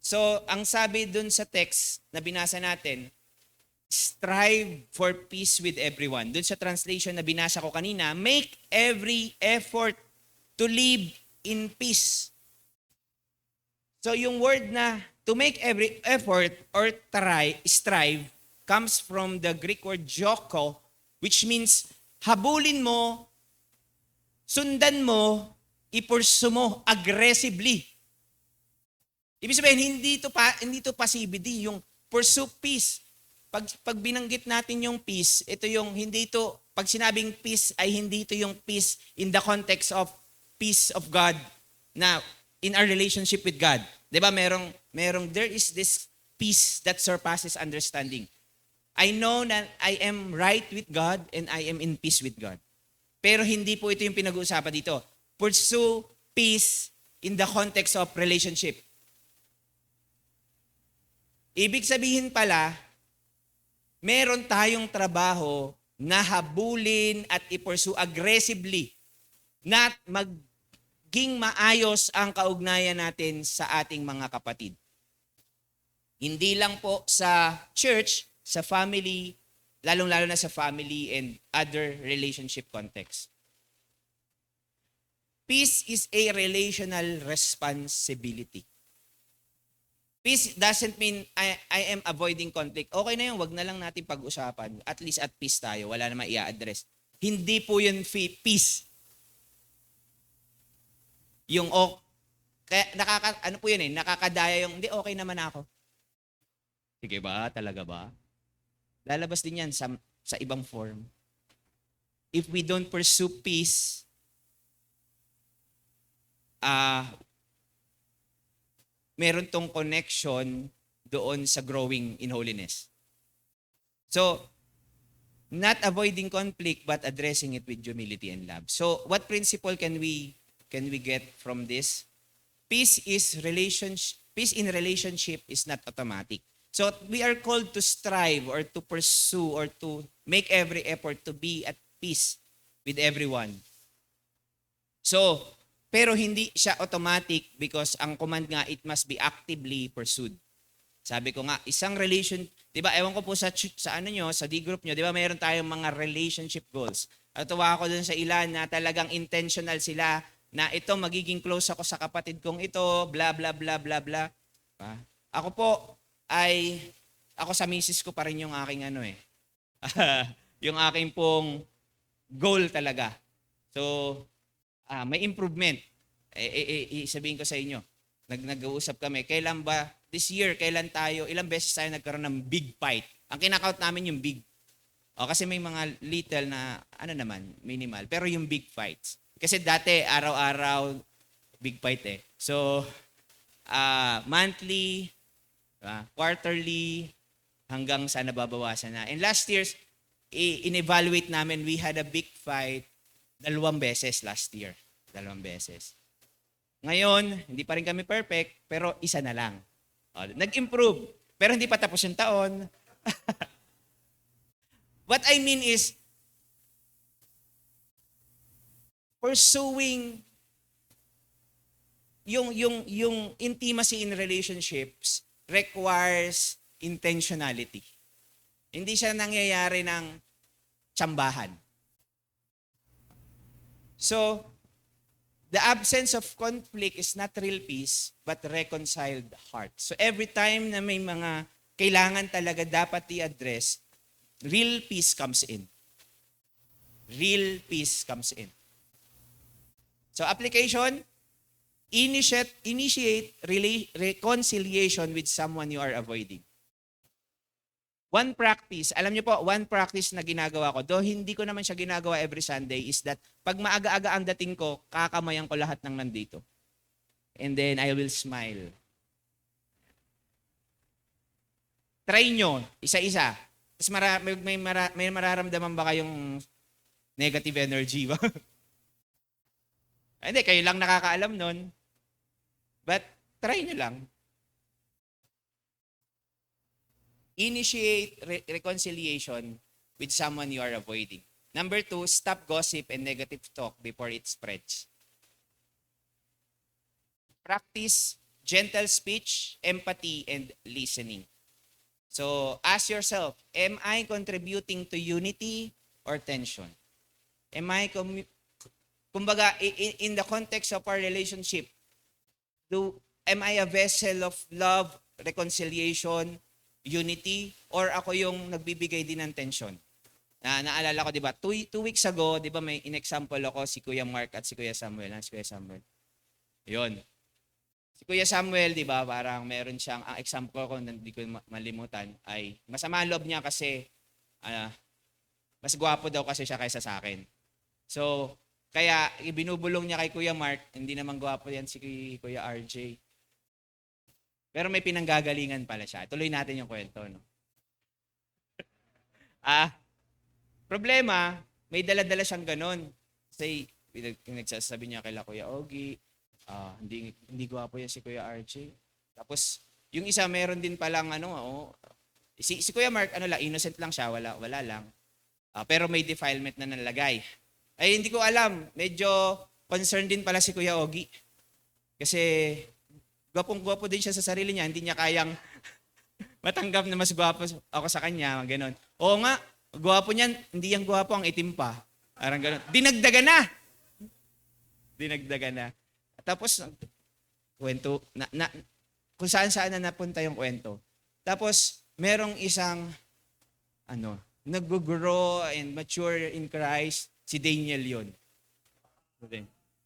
So, ang sabi dun sa text na binasa natin, strive for peace with everyone. Dun sa translation na binasa ko kanina, make every effort to live in peace. So, yung word na to make every effort or strive comes from the Greek word joko, which means habulin mo, sundan mo, ipursu mo aggressively. Ibig sabihin, hindi to passivity, yung pursue peace. Pag binanggit natin yung peace, ito yung hindi ito, pag sinabing peace ay hindi ito yung peace in the context of peace of God na in our relationship with God. 'Di ba? There is this peace that surpasses understanding. I know that I am right with God and I am in peace with God. Pero hindi po ito yung pinag-uusapan dito. Pursue peace in the context of relationship. Ibig sabihin pala, meron tayong trabaho na habulin at i-pursue aggressively na maging maayos ang kaugnayan natin sa ating mga kapatid. Hindi lang po sa church, sa family, lalong-lalo na sa family and other relationship context. Peace is a relational responsibility. Peace doesn't mean I am avoiding conflict. Okay na yun, wag na lang natin pag-usapan. At least at peace tayo, wala naman i-address. Hindi po yun peace. Yung ano po yun nakakadaya yung, hindi, okay naman ako. Sige ba? Talaga ba? Lalabas din yan sa ibang form. If we don't pursue peace, meron tong connection doon sa growing in holiness. So, not avoiding conflict but addressing it with humility and love. So, what principle can we get from this? Peace in relationship is not automatic. So, we are called to strive or to pursue or to make every effort to be at peace with everyone. So, pero hindi siya automatic because ang command nga, it must be actively pursued. Sabi ko nga, isang di ba, ewan ko po sa ano nyo, sa D-group nyo, di ba, mayroon tayong mga relationship goals. At tuwa ako dun sa ilan na talagang intentional sila na ito, magiging close ako sa kapatid kong ito, bla bla bla bla bla. Diba? Ako po, ako sa misis ko pa rin yung aking yung aking pong goal talaga. So, may improvement. Sabihin ko sa inyo, nag-uusap kami, kailan ba, this year, ilang beses tayo nagkaroon ng big fight? Ang kinakount namin yung big. O kasi may mga little na, ano naman, minimal. Pero yung big fights. Kasi dati, araw-araw, big fight eh. So, monthly, quarterly, hanggang sa nababawasan na. And last year's, in-evaluate namin, we had a big fight 2 beses last year. 2 beses. Ngayon, hindi pa rin kami perfect, pero isa na lang. Nag-improve. Pero hindi pa tapos yung taon. What I mean is, pursuing yung intimacy in relationships requires intentionality. Hindi siya nangyayari ng tsambahan. So, the absence of conflict is not real peace, but reconciled heart. So every time na may mga kailangan talaga dapat i-address, real peace comes in. Real peace comes in. So application, initiate reconciliation with someone you are avoiding. One practice, alam niyo po, one practice na ginagawa ko, though hindi ko naman siya ginagawa every Sunday, is that pag maaga-aga ang dating ko, kakamayan ko lahat ng nandito. And then I will smile. Try nyo, isa-isa. Tapos may mararamdaman ba kayong negative energy ba? Hindi, kayo lang nakakaalam nun. But try nyo lang. Initiate reconciliation with someone you are avoiding. Number 2, stop gossip and negative talk before it spreads. Practice gentle speech, empathy, and listening. So ask yourself, am I contributing to unity or tension? Am I, kumbaga, in the context of our relationship, am I a vessel of love, reconciliation, unity, or ako yung nagbibigay din ng tension? Naalala ko, di ba, 2 weeks ago, di ba, may in-example ako si Kuya Mark at si Kuya Samuel. Si Kuya Samuel. Yun. Si Kuya Samuel, di ba, parang meron siyang, ang example ko, hindi ko malimutan, ay masama loob niya kasi, mas gwapo daw kasi siya kaysa sa akin. So, kaya ibinubulong niya kay Kuya Mark, hindi naman gwapo yan si Kuya RJ. Pero may pinanggagalingan pala siya. Tuloy natin yung kwento, no? Problema, may dala-dala siyang ganun. Kasi, nagsasabi niya kay Kuya Ogie, hindi gwapo yan si Kuya RJ. Tapos, yung isa meron din palang, si Kuya Mark, innocent lang siya, wala lang. Pero may defilement na nalagay. Ay, hindi ko alam. Medyo concerned din pala si Kuya Ogie. Kasi, gwapong-gwapo din siya sa sarili niya. Hindi niya kayang matanggap na mas gwapo ako sa kanya. Ganon. Oo nga, gwapo niyan. Hindi yan gwapo, ang itim pa. Parang ganon. Dinagdagan na. Tapos, kwento, kung saan-saan na napunta yung kwento. Tapos, merong isang, nag-grow and mature in Christ, si Daniel yun.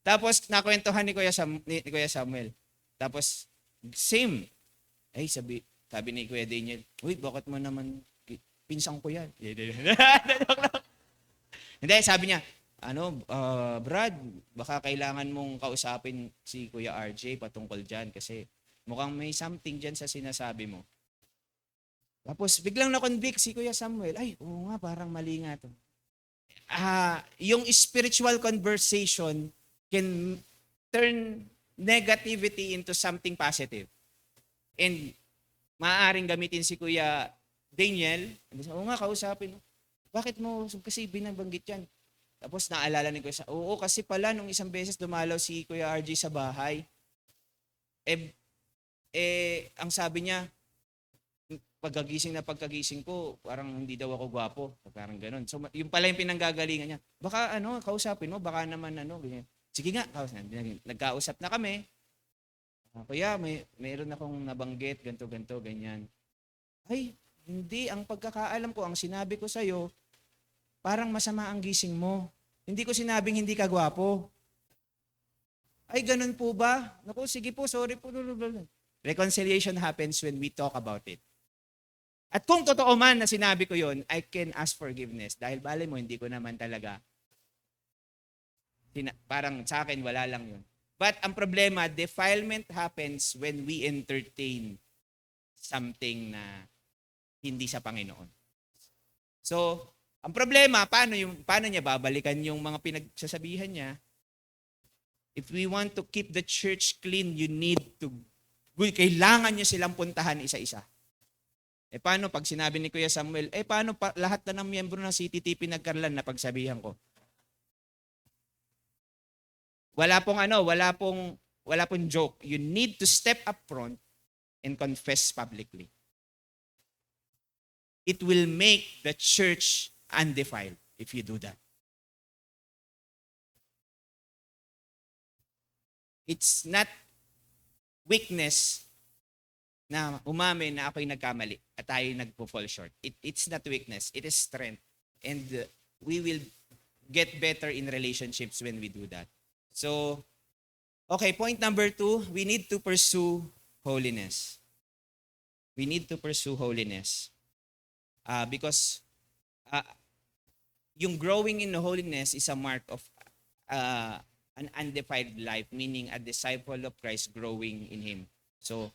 Tapos, nakwentuhan ni Kuya Samuel. Tapos, same. Ay, sabi ni Kuya Daniel, uy, bakit mo naman, pinsang ko yan. Hindi, sabi niya, Brad, baka kailangan mong kausapin si Kuya RJ patungkol dyan kasi mukhang may something dyan sa sinasabi mo. Tapos, biglang na-convict si Kuya Samuel, ay, oo nga, parang mali nga to. Yung spiritual conversation can turn negativity into something positive. And maaaring gamitin si Kuya Daniel, oo nga, kausapin. Bakit mo kasi binabanggit yan? Tapos naalala ni Kuya, oo, kasi pala nung isang beses dumalaw si Kuya RJ sa bahay. Ang sabi niya, pagkagising ko, parang hindi daw ako gwapo. Parang ganun. So, yung pala yung pinanggagalingan niya. Baka kausapin mo, baka naman ganyan. Sige nga, nagkausap na kami. Kuya, mayroon akong nabanggit, ganto, ganyan. Ay, hindi. Ang pagkakaalam ko, ang sinabi ko sa'yo, parang masama ang gising mo. Hindi ko sinabing hindi ka gwapo. Ay, ganun po ba? Naku, sige po, sorry po. Reconciliation happens when we talk about it. At kung totoo man na sinabi ko yon, I can ask forgiveness. Dahil bale mo, hindi ko naman talaga, parang sa akin, wala lang yun. But ang problema, defilement happens when we entertain something na hindi sa Panginoon. So, ang problema, paano niya babalikan yung mga pinagsasabihan niya? If we want to keep the church clean, kailangan niyo silang puntahan isa-isa. Paano pag sinabi ni Kuya Samuel, paano lahat na ng miyembro ng CTTP nagkarlan na pagsabihan ko? Wala pong joke. You need to step up front and confess publicly. It will make the church undefiled if you do that. It's not weakness na umamin na ako'y nagkamali at tayo nagpo-fall short. It's not weakness. It is strength. And we will get better in relationships when we do that. So, okay, point number 2, we need to pursue holiness. We need to pursue holiness. Because yung growing in holiness is a mark of an undefiled life, meaning a disciple of Christ growing in Him. So,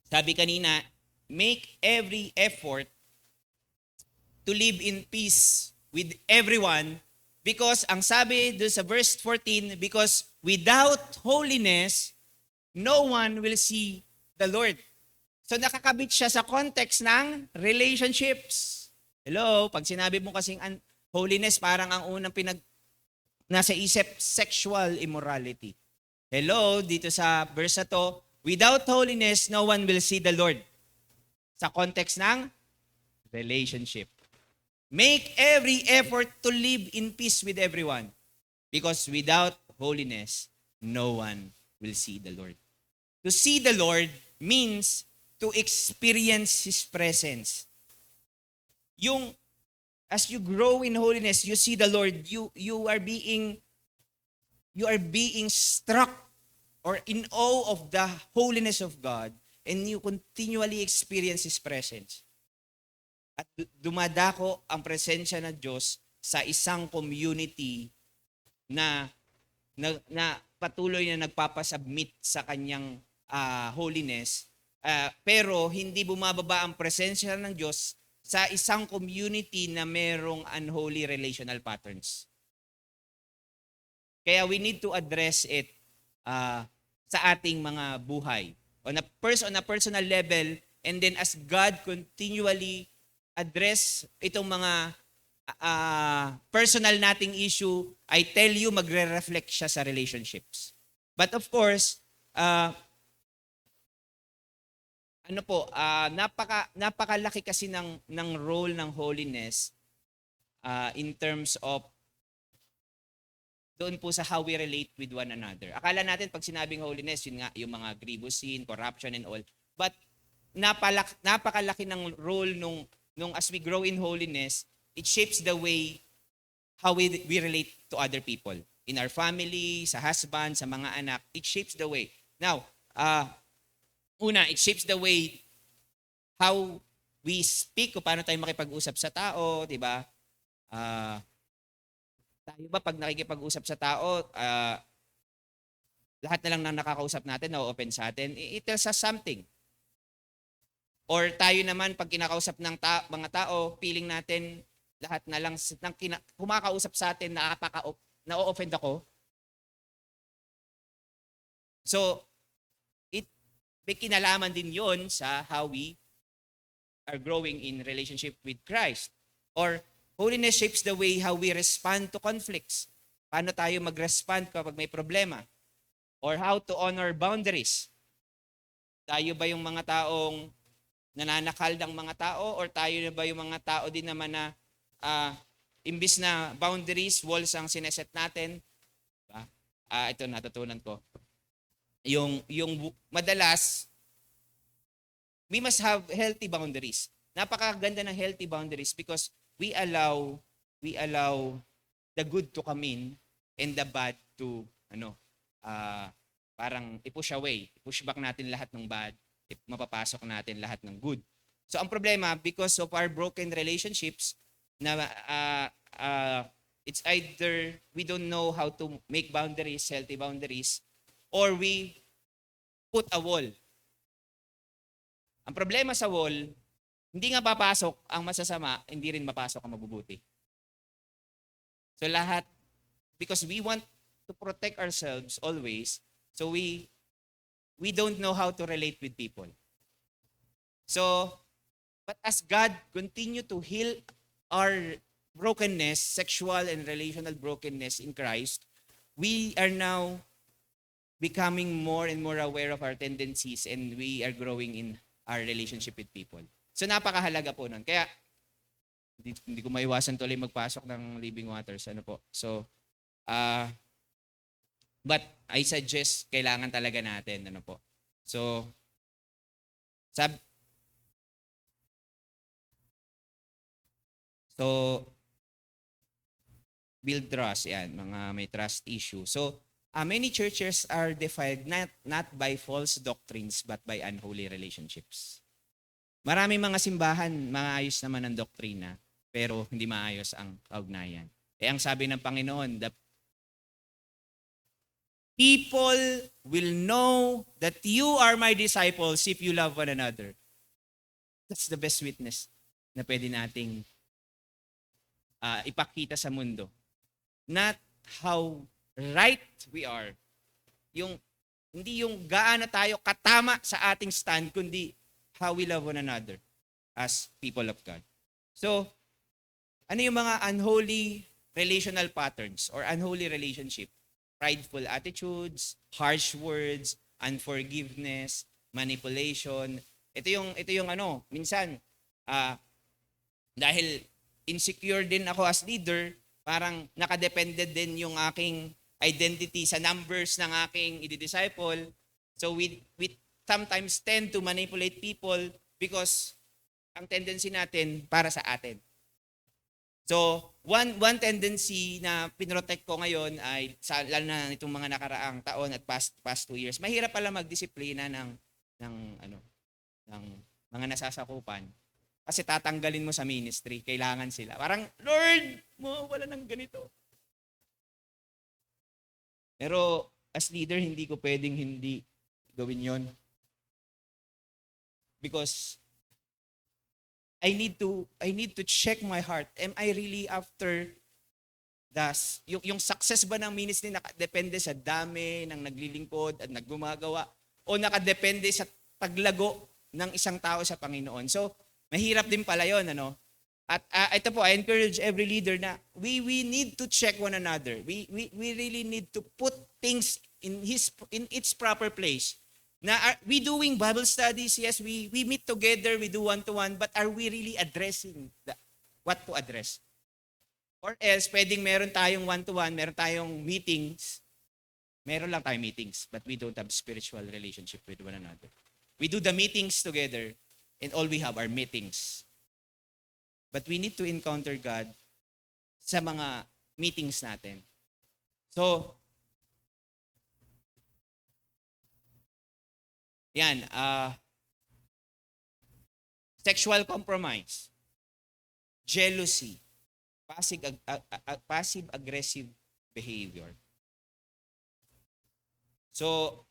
sabi kanina, make every effort to live in peace with everyone because ang sabi doon sa verse 14, because without holiness, no one will see the Lord. So nakakabit siya sa context ng relationships. Hello, pag sinabi mo kasing holiness, parang ang unang nasa isip, sexual immorality. Hello, dito sa verse na to, without holiness, no one will see the Lord. Sa context ng relationship. Make every effort to live in peace with everyone. Because without holiness, no one will see the Lord. To see the Lord means to experience His presence. As you grow in holiness, you see the Lord, you are being struck or in awe of the holiness of God, and you continually experience His presence. At dumadako ang presensya ng Diyos sa isang community na patuloy na nagpapasubmit sa kanyang holiness, pero hindi bumababa ang presensya ng Diyos sa isang community na merong unholy relational patterns. Kaya we need to address it sa ating mga buhay on a personal level, and then as God continually address itong mga personal nating issue, I tell you, magre-reflect siya sa relationships. But of course, napakalaki kasi ng role ng holiness in terms of doon po sa how we relate with one another. Akala natin pag sinabing holiness, yun nga, yung mga grievous sin, corruption and all. But napakalaki ng role nung as we grow in holiness, it shapes the way how we relate to other people. In our family, sa husband, sa mga anak, it shapes the way. Now, it shapes the way how we speak, o paano tayo makipag-usap sa tao, di ba? Tayo ba pag nakikipag-usap sa tao, lahat na lang na nakakausap natin, na-open sa atin, it tells us something. Or tayo naman, pag kinakausap ng mga tao, feeling natin, lahat na lang, kumakausap sa atin, na-offend ako. So, may kinalaman din yon sa how we are growing in relationship with Christ. Or, holiness shapes the way how we respond to conflicts. Paano tayo mag-respond kapag may problema? Or how to honor boundaries. Tayo ba yung mga taong nananakal ng mga tao, or tayo na ba yung mga tao din naman na imbis na boundaries, walls ang sineset natin? Diba? Ito natutunan ko. Yung madalas, we must have healthy boundaries. Napakaganda ng healthy boundaries because we allow the good to come in and the bad to parang i-push away. I-push back natin lahat ng bad. mapapasok natin lahat ng good. So ang problema, because of our broken relationships, na it's either we don't know how to make boundaries, healthy boundaries, or we put a wall. Ang problema sa wall, hindi nga papasok ang masasama, hindi rin mapasok ang mabubuti. So lahat, because we want to protect ourselves always, so we don't know how to relate with people. So, but as God continue to heal our brokenness, sexual and relational brokenness in Christ, we are now becoming more and more aware of our tendencies, and we are growing in our relationship with people. So napakahalaga po nun. Kaya hindi ko maiwasan tuloy magpasok ng living waters. Ano po? So, but I suggest kailangan talaga natin. Ano po? So, build trust, yan, mga may trust issue. So, many churches are defiled not by false doctrines but by unholy relationships. Maraming mga simbahan, maayos naman ang doktrina, pero hindi maayos ang kaugnayan. Ang sabi ng Panginoon, the people will know that you are my disciples if you love one another. That's the best witness na pwede nating ipakita sa mundo. Not how right we are. Hindi yung gaano tayo katama sa ating stand, kundi how we love one another as people of God. So, ano yung mga unholy relational patterns or unholy relationship? Prideful attitudes, harsh words, unforgiveness, manipulation. Ito yung minsan, dahil insecure din ako as leader, parang nakadepended din yung aking identity sa numbers ng aking i-disciple. So we sometimes tend to manipulate people because ang tendency natin para sa atin. So one tendency na pinrotect ko ngayon ay lalo na itong mga nakaraang taon at past 2 years. Mahirap pala magdisiplina ng mga nasasakupan. Kasi tatanggalin mo sa ministry, kailangan sila. Parang, Lord, wala nang ganito. Pero as leader, hindi ko pwedeng hindi gawin yon. Because I need to check my heart. Am I really after yung success ba ng ministry nakadepende sa dami ng naglilingkod at naggumagawa o nakadepende sa paglago ng isang tao sa Panginoon? So, mahirap din pala yun, ano? At ito po, I encourage every leader na we need to check one another. We really need to put things in its proper place. Na we doing Bible studies, yes, we meet together, we do one-to-one, but are we really addressing what to address? Or else, pwedeng meron tayong one-to-one, meron tayong meetings, meron lang tayong meetings, but we don't have spiritual relationship with one another. We do the meetings together, and all we have are meetings. But we need to encounter God sa mga meetings natin. So, yan, sexual compromise, jealousy, passive-aggressive behavior. So,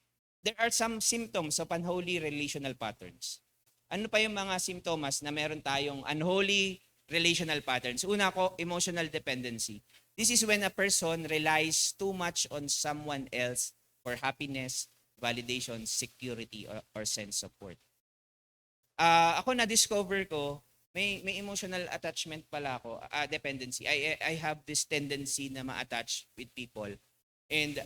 there are some symptoms of unholy relational patterns. Ano pa yung mga simptomas na meron tayong unholy relational patterns? Una ko, emotional dependency. This is when a person relies too much on someone else for happiness, validation, security, or sense of worth. Ako na-discover ko, may emotional attachment pala ako, dependency. I have this tendency na ma-attach with people. And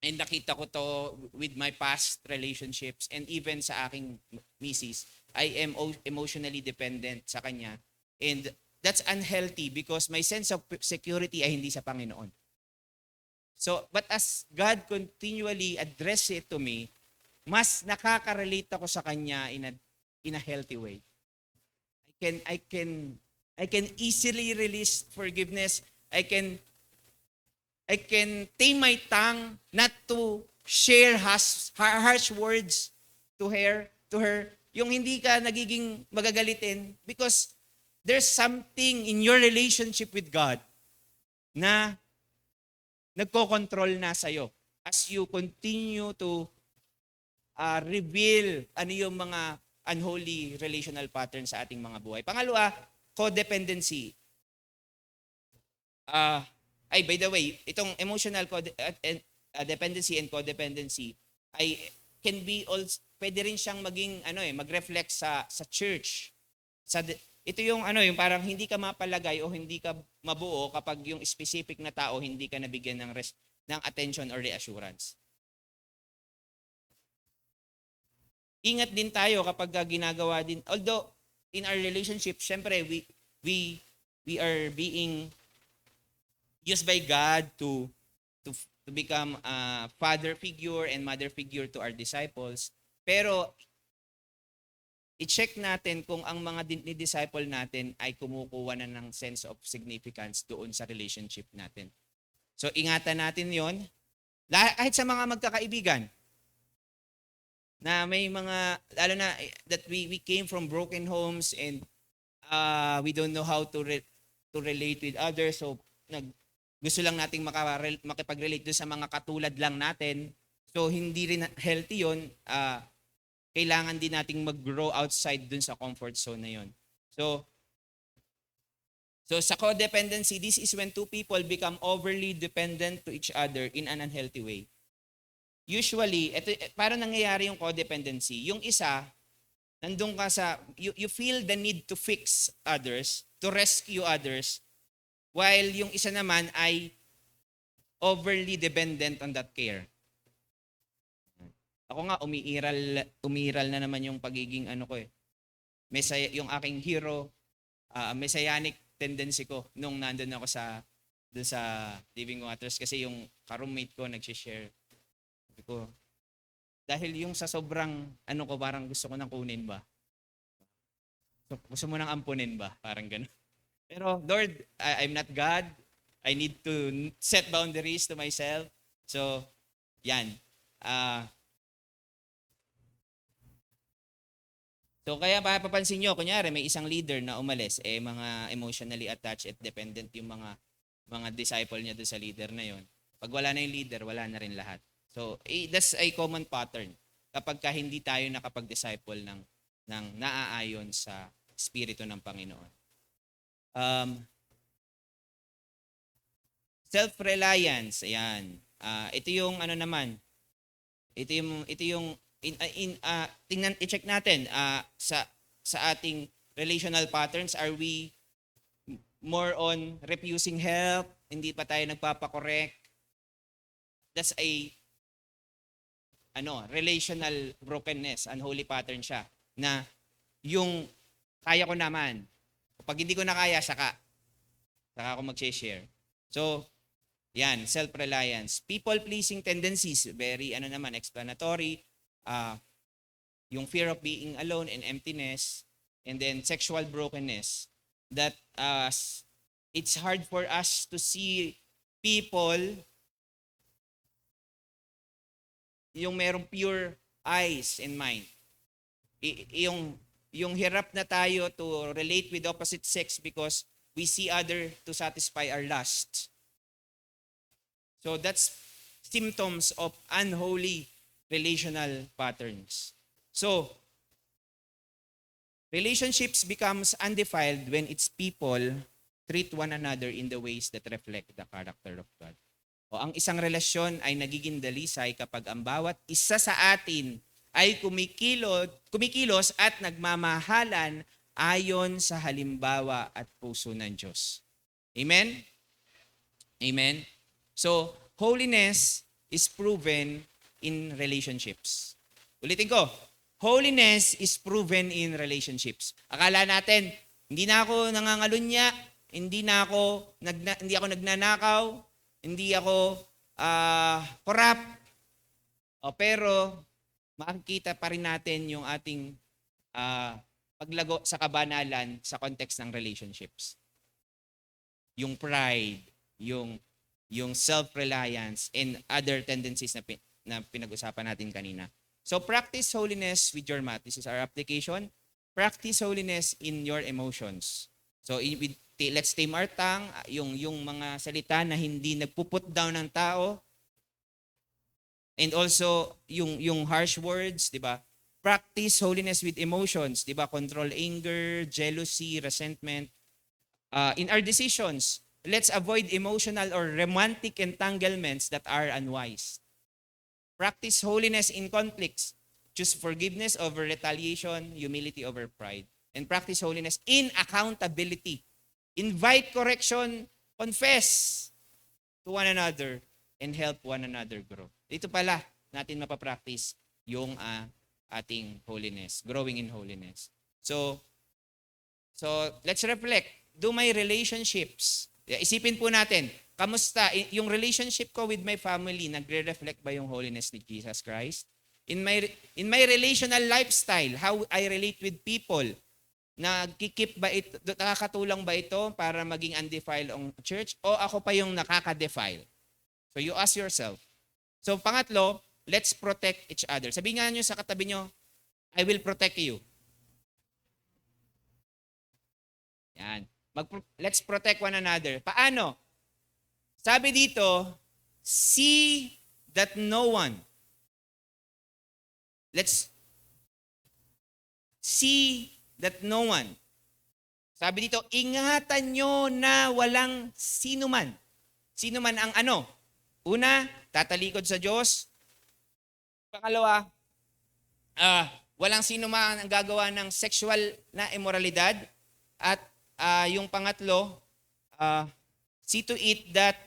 nakita ko to with my past relationships and even sa aking misis. I am emotionally dependent sa kanya. And that's unhealthy because my sense of security ay hindi sa Panginoon. So, but as God continually address it to me, mas nakaka-relate ako sa kanya in a healthy way. I can easily release forgiveness. I can tame my tongue not to share harsh words to her, yung hindi ka nagiging magagalitin because there's something in your relationship with God na nagko-control na sa'yo as you continue to reveal ano yung mga unholy relational patterns sa ating mga buhay. Pangalawa, codependency. By the way, itong emotional dependency and codependency ay can be also, pwede rin siyang maging mag-reflect sa church. Ito yung yung parang hindi ka mapalagay o hindi ka mabuo kapag yung specific na tao hindi ka nabigyan ng attention or reassurance. Ingat din tayo kapag ginagawa din, although in our relationship, syempre we are being used by God to become a father figure and mother figure to our disciples. Pero i-check natin kung ang mga ni-disciple natin ay kumukuha na ng sense of significance doon sa relationship natin. So ingatan natin 'yon. Kahit sa mga magkakaibigan na may mga, lalo na that we came from broken homes and we don't know how to relate with others. So gusto lang nating makipag-relate doon sa mga katulad lang natin. So hindi rin healthy 'yon. Kailangan din nating mag-grow outside dun sa comfort zone na 'yon. So sa codependency, this is when two people become overly dependent to each other in an unhealthy way. Usually, para nangyayari yung codependency, yung isa, nandun ka you feel the need to fix others, to rescue others, while yung isa naman ay overly dependent on that care. Ako nga, umiiral na naman yung pagiging yung aking hero, messianic tendency ko nung nandun ako dun sa Living Waters kasi yung ka-roommate ko nag-share. Sabi ko, dahil yung sa sobrang ko, parang gusto ko nang kunin ba? Gusto mo nang ampunin ba? Parang gano'n. Pero Lord, I'm not God. I need to set boundaries to myself. So, yan. So kaya papansin nyo, kunyari may isang leader na umalis, mga emotionally attached at dependent yung mga disciple niya doon sa leader na yon. Pag wala na yung leader, wala na rin lahat. So that's a common pattern kapag hindi tayo nakapag-disciple ng naaayon sa Espiritu ng Panginoon. Self-reliance, ayan. Ito yung ito yung i-check natin sa ating relational patterns. Are we more on refusing help? Hindi pa tayo nagpapakorek? That's a relational brokenness, unholy pattern siya na yung kaya ko naman. Pag hindi ko na kaya, saka ako mag-share. So, yan, self-reliance. People-pleasing tendencies, very explanatory. Yung fear of being alone and emptiness, and then sexual brokenness, that it's hard for us to see people yung merong pure eyes and mind. Yung hirap na tayo to relate with opposite sex because we see other to satisfy our lust. So that's symptoms of unholy relational patterns. So, relationships becomes undefiled when its people treat one another in the ways that reflect the character of God. O ang isang relasyon ay nagiging dalisay kapag ang bawat isa sa atin ay kumikilos at nagmamahalan ayon sa halimbawa at puso ng Diyos. Amen? Amen? So, holiness is proven in relationships. Ulitin ko, holiness is proven in relationships. Akala natin, hindi na ako nangangalunya, hindi ako nagnanakaw, hindi ako corrupt. Pero makikita pa rin natin yung ating paglago sa kabanalan sa context ng relationships. Yung pride, yung self-reliance, and other tendencies na pinag-usapan natin kanina. So practice holiness with your mouth. This is our application. Practice holiness in your emotions. So let's tame our tongue, yung mga salita na hindi nagpuput down ng tao. And also yung harsh words, 'di ba? Practice holiness with emotions, 'di ba? Control anger, jealousy, resentment. In our decisions, let's avoid emotional or romantic entanglements that are unwise. Practice holiness in conflicts. Choose forgiveness over retaliation, humility over pride. And practice holiness in accountability. Invite correction, confess to one another, and help one another grow. Dito pala natin mapapractice yung ating holiness, growing in holiness. So let's reflect. Do my relationships, isipin po natin, kamusta yung relationship ko with my family, nagre-reflect ba yung holiness ni Jesus Christ? In my relational lifestyle, how I relate with people, nagkikip ba ito, nakakatulong ba ito para maging undefiled ang church o ako pa yung nakaka-defile? So you ask yourself. So pangatlo, let's protect each other. Sabihin nga nyo sa katabi nyo, I will protect you. Yan. Let's protect one another. Paano? Sabi dito, see that no one. Let's see that no one. Sabi dito, ingatan nyo na walang sino man. Sino man ang ano? Una, tatalikod sa Diyos. Pangalawa, walang sino man ang gagawa ng sexual na immoralidad. At yung pangatlo, see to it that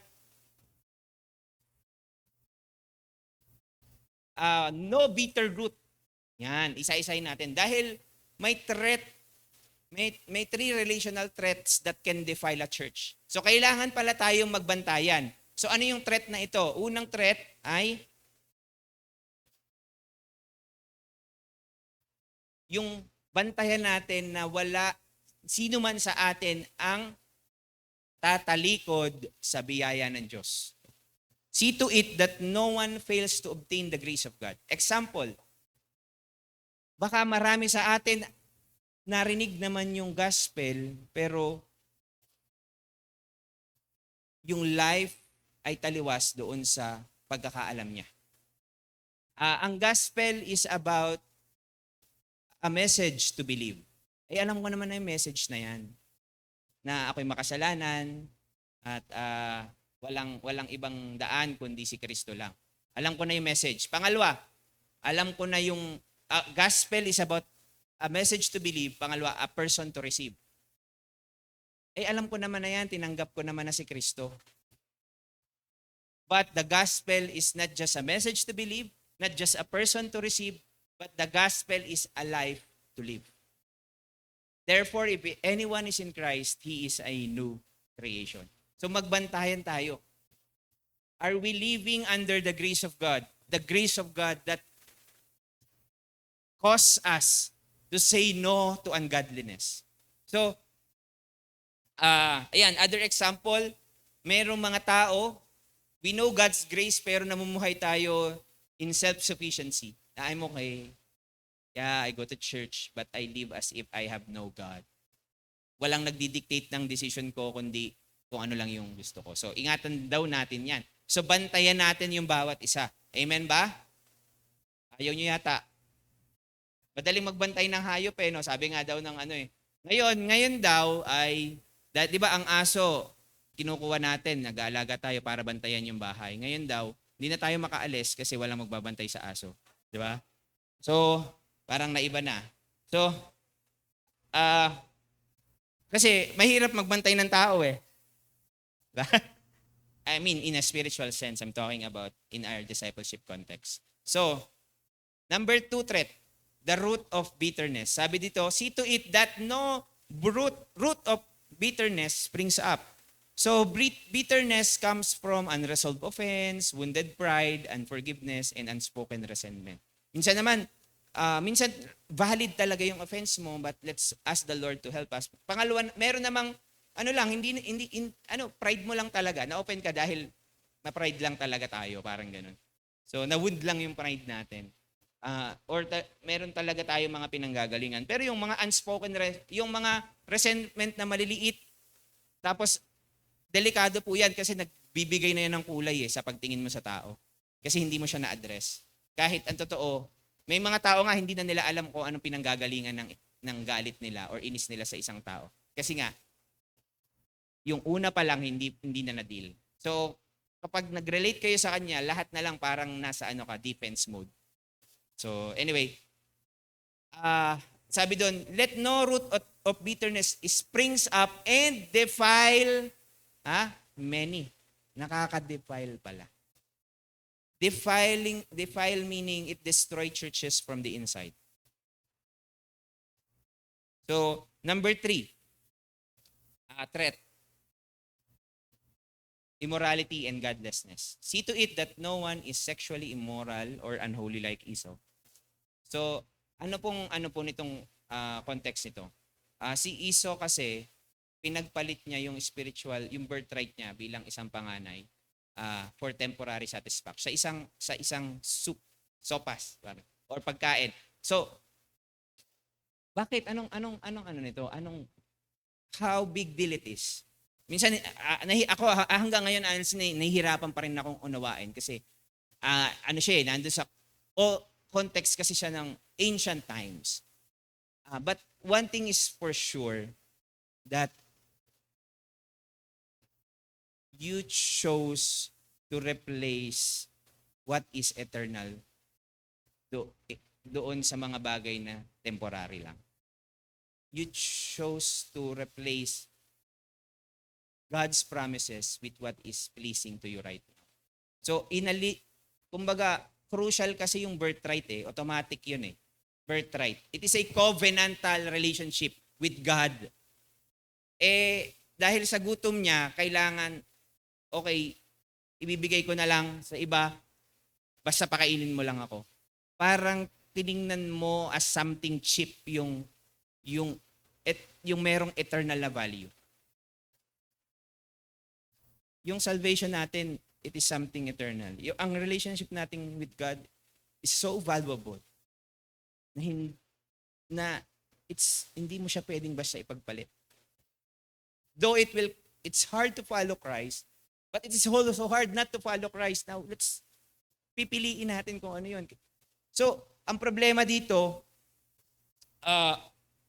no bitter root. Yan, isa-isahin natin. Dahil may threat, may three relational threats that can defile a church. So kailangan pala tayong magbantayan. So ano yung threat na ito? Unang threat ay yung bantayan natin na wala sino man sa atin ang tatalikod sa biyaya ng Diyos. See to it that no one fails to obtain the grace of God. Example, baka marami sa atin narinig naman yung gospel, pero yung life ay taliwas doon sa pagkakaalam niya. Ang gospel is about a message to believe. Alam ko naman na yung message na yan. Na ako'y makasalanan at walang ibang daan kundi si Kristo lang. Alam ko na yung message. Pangalawa, alam ko na yung gospel is about a message to believe. Pangalawa, a person to receive. Alam ko naman na yan, tinanggap ko naman na si Kristo. But the gospel is not just a message to believe, not just a person to receive, but the gospel is a life to live. Therefore, if anyone is in Christ, he is a new creation. So magbantayan tayo. Are we living under the grace of God? The grace of God that causes us to say no to ungodliness. So, other example, mayroong mga tao, we know God's grace pero namumuhay tayo in self-sufficiency. I'm okay. Yeah, I go to church, but I live as if I have no God. Walang nagdidictate ng decision ko, kundi kung ano lang yung gusto ko. So, ingatan daw natin yan. So, bantayan natin yung bawat isa. Amen ba? Ayaw nyo yata. Madaling magbantay ng hayop no? Sabi nga daw ng Ngayon daw ay, di ba ang aso, kinukuha natin, nag-aalaga tayo para bantayan yung bahay. Ngayon daw, hindi na tayo makaalis kasi walang magbabantay sa aso. Di ba? So, parang naiba na. So, kasi mahirap magbantay ng tao I mean, in a spiritual sense, I'm talking about in our discipleship context. So, number 2 threat, the root of bitterness. Sabi dito, see to it that no root of bitterness springs up. So, bitterness comes from unresolved offense, wounded pride, unforgiveness, and unspoken resentment. Minsan naman, valid talaga yung offense mo, but let's ask the Lord to help us. Pangalawa, meron namang pride mo lang talaga. Na-open ka dahil na-pride lang talaga tayo, parang ganun. So, na-wound lang yung pride natin. Meron talaga tayo mga pinanggagalingan. Pero yung mga yung mga resentment na maliliit, tapos delikado po yan kasi nagbibigay na yan ng kulay sa pagtingin mo sa tao. Kasi hindi mo siya na-address. Kahit ang totoo, may mga tao nga hindi na nila alam kung anong pinanggagalingan ng galit nila or inis nila sa isang tao. Kasi nga, yung una pa lang hindi na na-deal. So, kapag nag-relate kayo sa kanya, lahat na lang parang nasa defense mode. So, anyway, sabi doon, let no root of bitterness springs up and defile many. Nakaka-defile pala. Defile meaning it destroy churches from the inside. So, number 3, threat. Immorality and godlessness. See to it that no one is sexually immoral or unholy like Esau. So, ano po nitong context nito? Si Esau kasi, pinagpalit niya yung yung birthright niya bilang isang panganay for temporary satisfaction sa isang sopas or pagkain. So, bakit anong nito? How big deal it is? Minsan ako hanggang ngayon nahihirapan pa rin akong unawain kasi nandoon sa context kasi siya ng ancient times. But one thing is for sure that you chose to replace what is eternal doon sa mga bagay na temporary lang. You chose to replace God's promises with what is pleasing to you right now. So, kumbaga, crucial kasi yung birthright automatic yun birthright. It is a covenantal relationship with God. Dahil sa gutom niya, kailangan, okay, ibibigay ko na lang sa iba, basta pakainin mo lang ako. Parang tiningnan mo as something cheap yung merong eternal na value. Yung salvation natin, it is something eternal. Ang relationship natin with God is so valuable na hindi mo siya pwedeng basta ipagpalit. Though it's hard to follow Christ, but it is also hard not to follow Christ. Now, let's pipiliin natin kung ano yun. So, ang problema dito,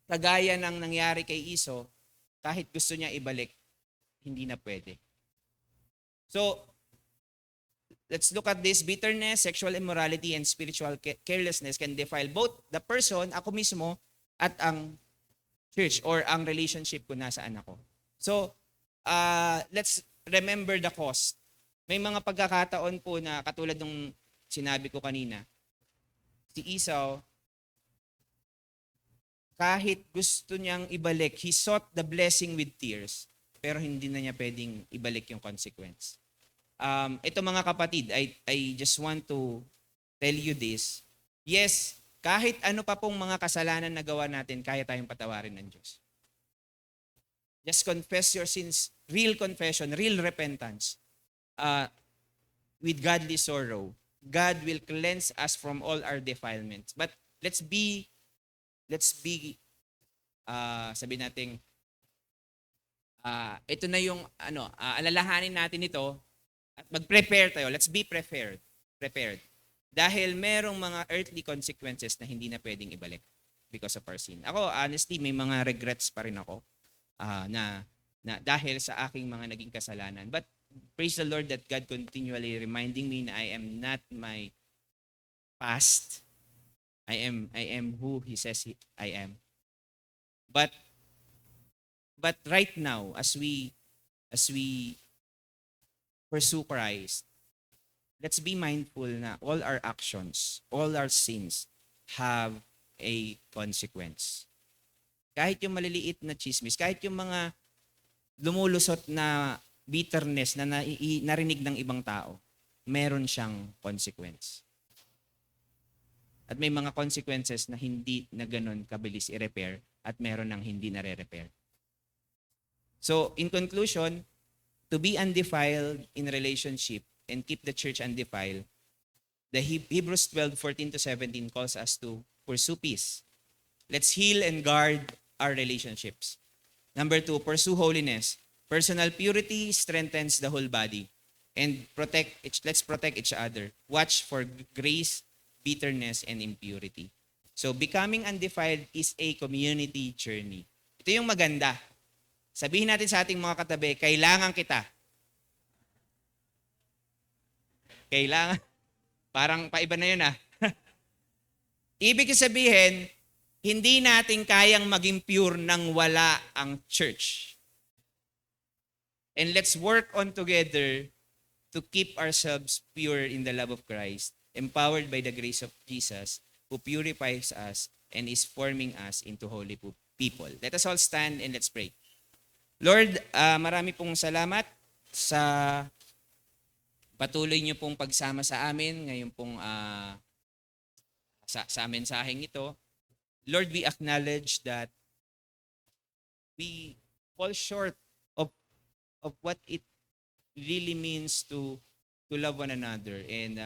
kagaya ng nangyari kay Esau, kahit gusto niya ibalik, hindi na pwede. So, let's look at this. Bitterness, sexual immorality, and spiritual carelessness can defile both the person, ako mismo, at ang church or ang relationship ko nasaan ako. So, let's remember the cost. May mga pagkakataon po na katulad ng sinabi ko kanina, si Esau, kahit gusto niyang ibalik, he sought the blessing with tears, pero hindi na niya pwedeng ibalik yung consequence. Ito mga kapatid, I just want to tell you this. Yes, kahit ano pa pong mga kasalanan na gawa natin, kaya tayong patawarin ng Diyos. Just confess your sins, real confession, real repentance, with godly sorrow. God will cleanse us from all our defilements. But let's be sabi natin, ito na yung alalahanin natin ito at mag-prepare tayo. Let's be prepared. Dahil merong mga earthly consequences na hindi na pwedeng ibalik because of our sin. Ako, honestly, may mga regrets pa rin ako na dahil sa aking mga naging kasalanan. But praise the Lord that God continually reminding me na I am not my past. I am who He says I am. But right now, as we pursue Christ, let's be mindful na all our actions, all our sins have a consequence. Kahit yung maliliit na chismis, kahit yung mga lumulusot na bitterness na narinig ng ibang tao, meron siyang consequence. At may mga consequences na hindi na ganun kabilis i-repair at meron ng hindi na-repair. So, in conclusion, to be undefiled in relationship and keep the church undefiled, The Hebrews 12:14-17 calls us to pursue peace. Let's heal and guard our relationships. Number 2, pursue holiness. Personal purity strengthens the whole body. And let's protect each other. Watch for grace, bitterness, and impurity. So becoming undefiled is a community journey. Ito yung maganda. Sabihin natin sa ating mga katabi, kailangan kita. Kailangan. Parang paiba na yun ah. Ibig sabihin, hindi natin kayang maging pure nang wala ang church. And let's work on together to keep ourselves pure in the love of Christ, empowered by the grace of Jesus, who purifies us and is forming us into holy people. Let us all stand and let's pray. Lord, marami pong salamat sa patuloy niyo pong pagsama sa amin ngayon pong sa mensaheng ito. Lord, we acknowledge that we fall short of what it really means to love one another. And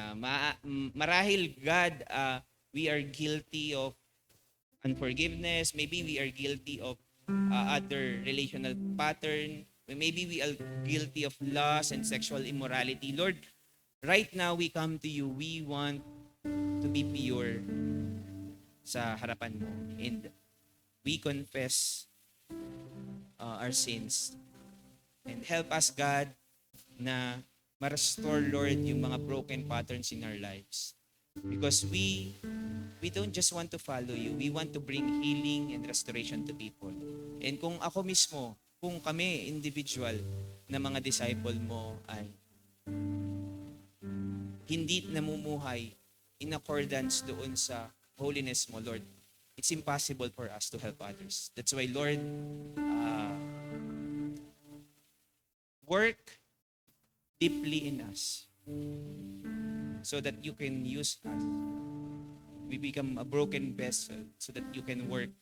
marahil, God, we are guilty of unforgiveness. Maybe we are guilty of other relational pattern. Maybe we are guilty of lust and sexual immorality. Lord, right now we come to you. We want to be pure sa harapan mo. And we confess our sins. And help us, God, na ma-restore, Lord, yung mga broken patterns in our lives. Because we don't just want to follow you. We want to bring healing and restoration to people. And kung ako mismo, kung kami individual na mga disciple mo ay hindi namumuhay in accordance doon sa holiness mo, Lord, it's impossible for us to help others. That's why, Lord, work deeply in us so that you can use us. We become a broken vessel so that you can work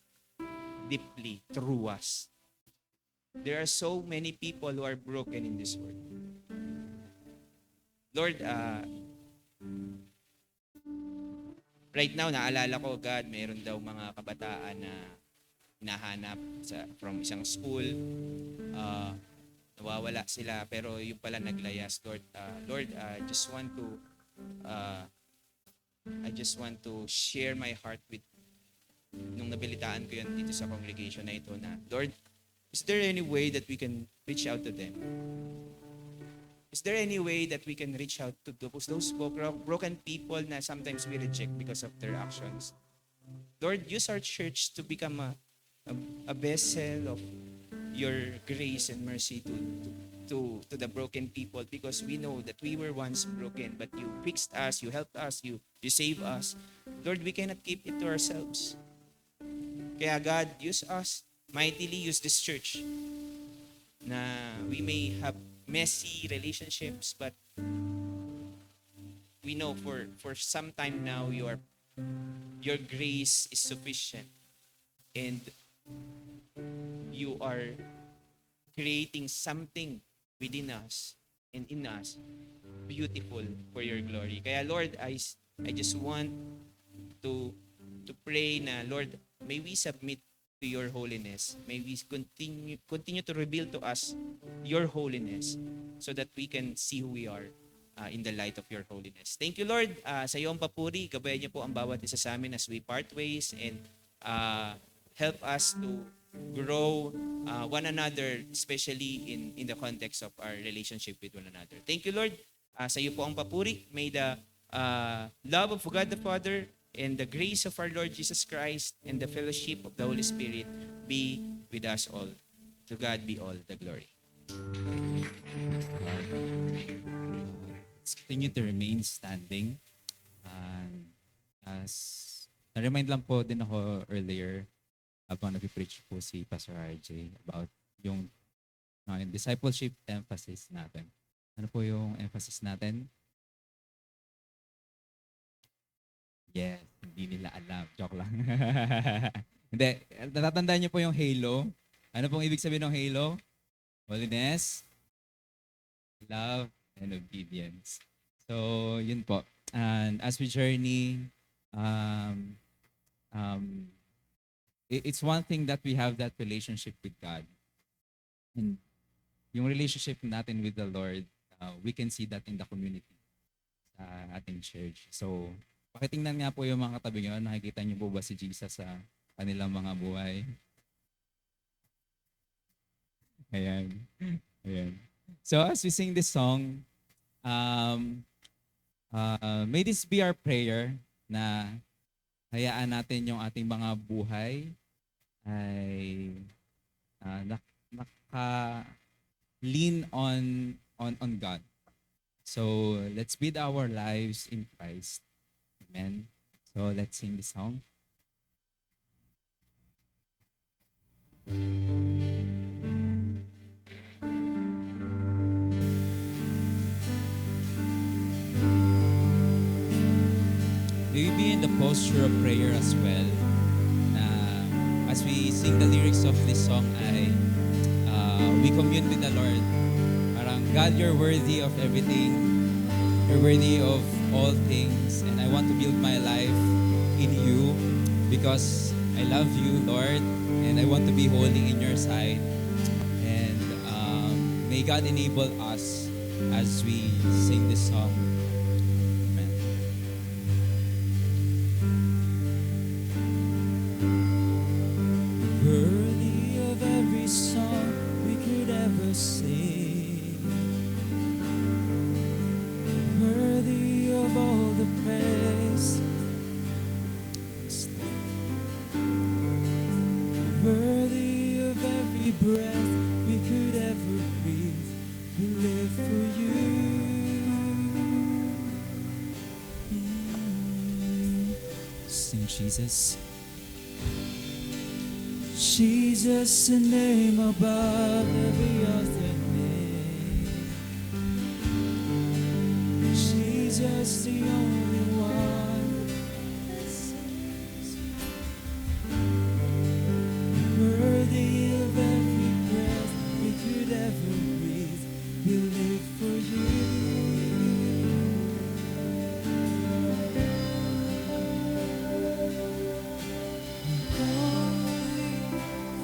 deeply through us. There are so many people who are broken in this world. Lord, right now, naalala ko, God, mayroon daw mga kabataan na hinahanap from isang school. Nawawala sila, pero yung pala naglayas. Lord, I just want to share my heart with nung nabilitaan ko yun dito sa congregation na ito na, Lord, is there any way that we can reach out to them? Is there any way that we can reach out to those broken people na sometimes we reject because of their actions? Lord, use our church to become a vessel of your grace and mercy to the broken people, because we know that we were once broken, but you fixed us, you helped us, you saved us. Lord, we cannot keep it to ourselves. Kaya God, use us mightily, use this church na we may have messy relationships, but we know for some time now your grace is sufficient, and you are creating something within us and in us beautiful for your glory. Kaya Lord, I just want to pray na, Lord, may we submit to your holiness. May we continue to reveal to us your holiness so that we can see who we are in the light of your holiness. Thank you, Lord. Sa iyong papuri, gabayan niyo po ang bawat isa sa amin as we part ways, and help us to grow one another, especially in the context of our relationship with one another. Thank you, Lord. Sa iyo po ang papuri. May the love of God the Father and the grace of our Lord Jesus Christ and the fellowship of the Holy Spirit be with us all. To God be all the glory. Let's continue to remain standing. As na-remind lang po din ako earlier habang nag-preach po si Pastor RJ about yung discipleship emphasis natin. Ano po yung emphasis natin? Yes, hindi nila alam. Joke lang. Hindi, natatandaan niyo po yung halo. Ano pong ibig sabihin ng halo? Holiness, love, and obedience. So, yun po. And as we journey, um, um, it's one thing that we have that relationship with God. And yung relationship natin with the Lord, we can see that in the community sa ating church. So, pakitingnan nga po yung mga katabi nyo. Nakikita niyo po ba si Jesus sa kanilang mga buhay? Ayan. Ayan. So, as we sing this song, may this be our prayer na hayaan natin yung ating mga buhay ay naka-lean on God. So let's build our lives in Christ. Amen. So let's sing the song. May we be in the posture of prayer as well. As we sing the lyrics of this song, we commune with the Lord. Parang, God, you're worthy of everything. You're worthy of all things. And I want to build my life in you because I love you, Lord. And I want to be holy in your sight. And may God enable us as we sing this song. Amen. Worthy of every song we could ever sing, worthy of all the praise, worthy of every breath we could ever breathe. We live for you. Sing Jesus. Jesus, the name above every other name. Jesus, the only one. Worthy of every breath we could ever breathe. We live for you.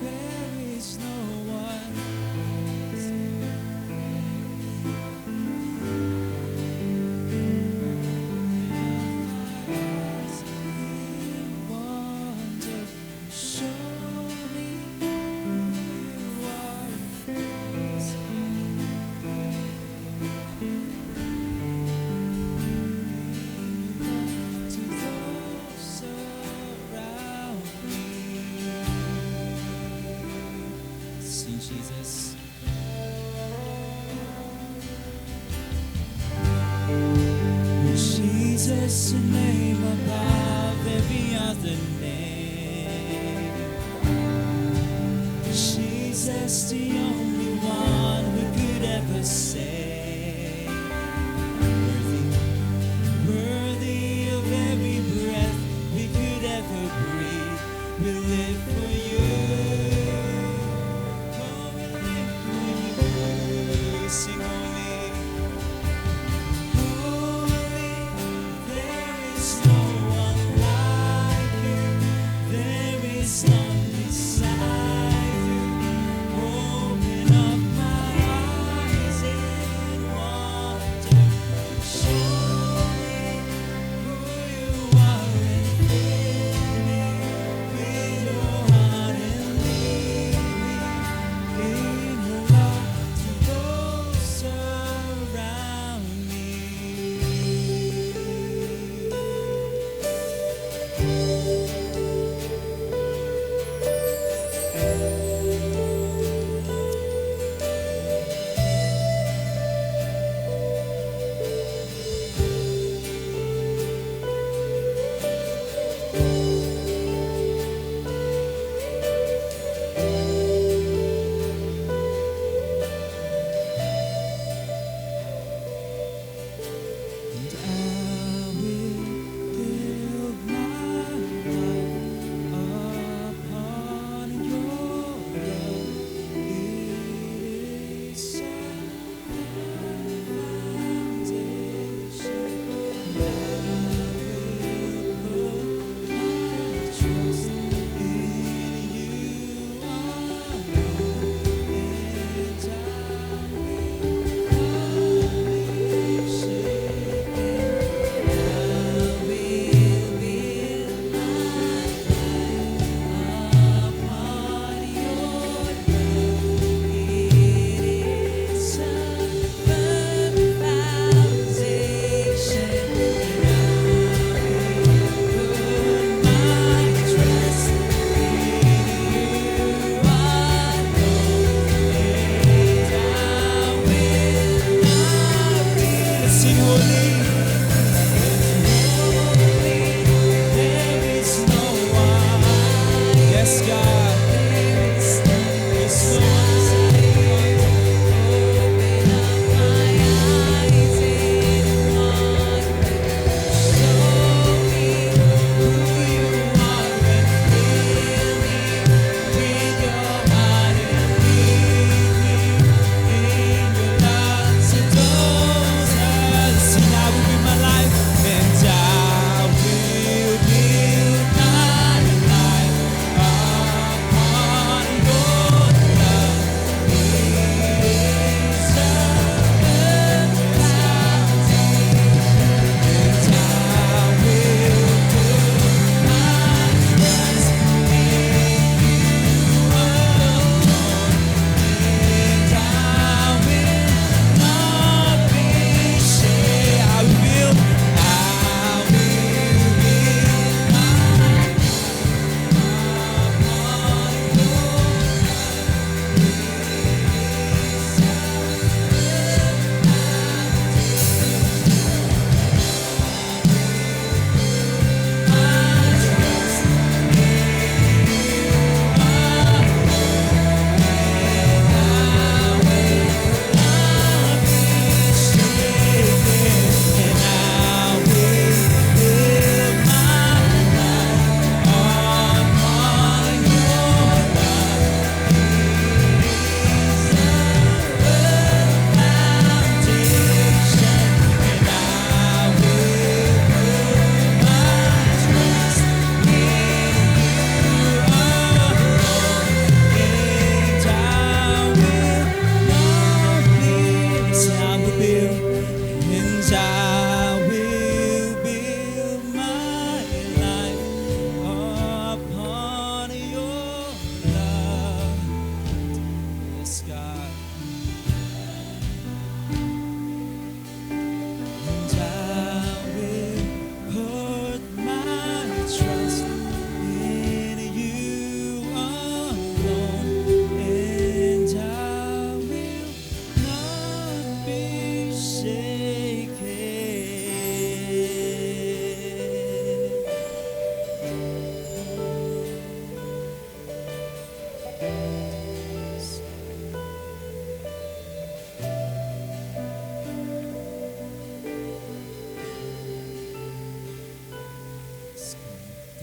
There is no one wonder, show me who you are. To those around me. Sing Jesus. Jesus, the name above every other name. Jesus, the only one who could ever say, worthy, worthy of every breath we could ever breathe. We live for you. Oh, we live for you. Sing holy. Holy, there is no one like you. There is none beside you. Open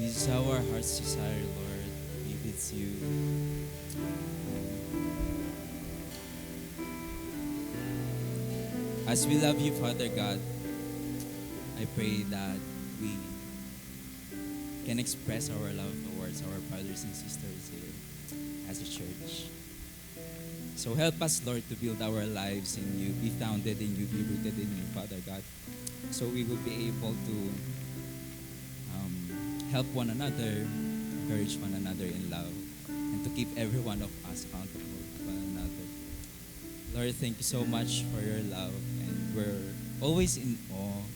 This is our heart's desire, Lord. If it's you. As we love you, Father God, I pray that we can express our love towards our brothers and sisters here as a church. So help us, Lord, to build our lives in you, be founded in you, be rooted in you, Father God. So we will be able to help one another, encourage one another in love, and to keep every one of us accountable to one another. Lord, thank you so much for your love, and we're always in awe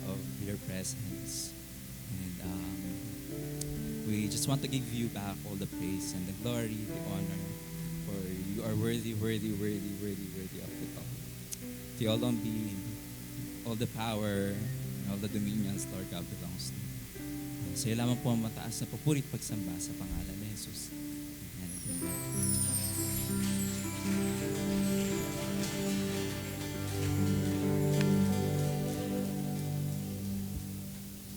of your presence. And we just want to give you back all the praise and the glory, the honor, for you are worthy, worthy, worthy, worthy, worthy of it all. To you alone be all the power and all the dominions, Lord God, belongs to you. Sa iyo lamang po ang mataas na papuri at pagsamba sa pangalan ni Jesus. Amen. Amen.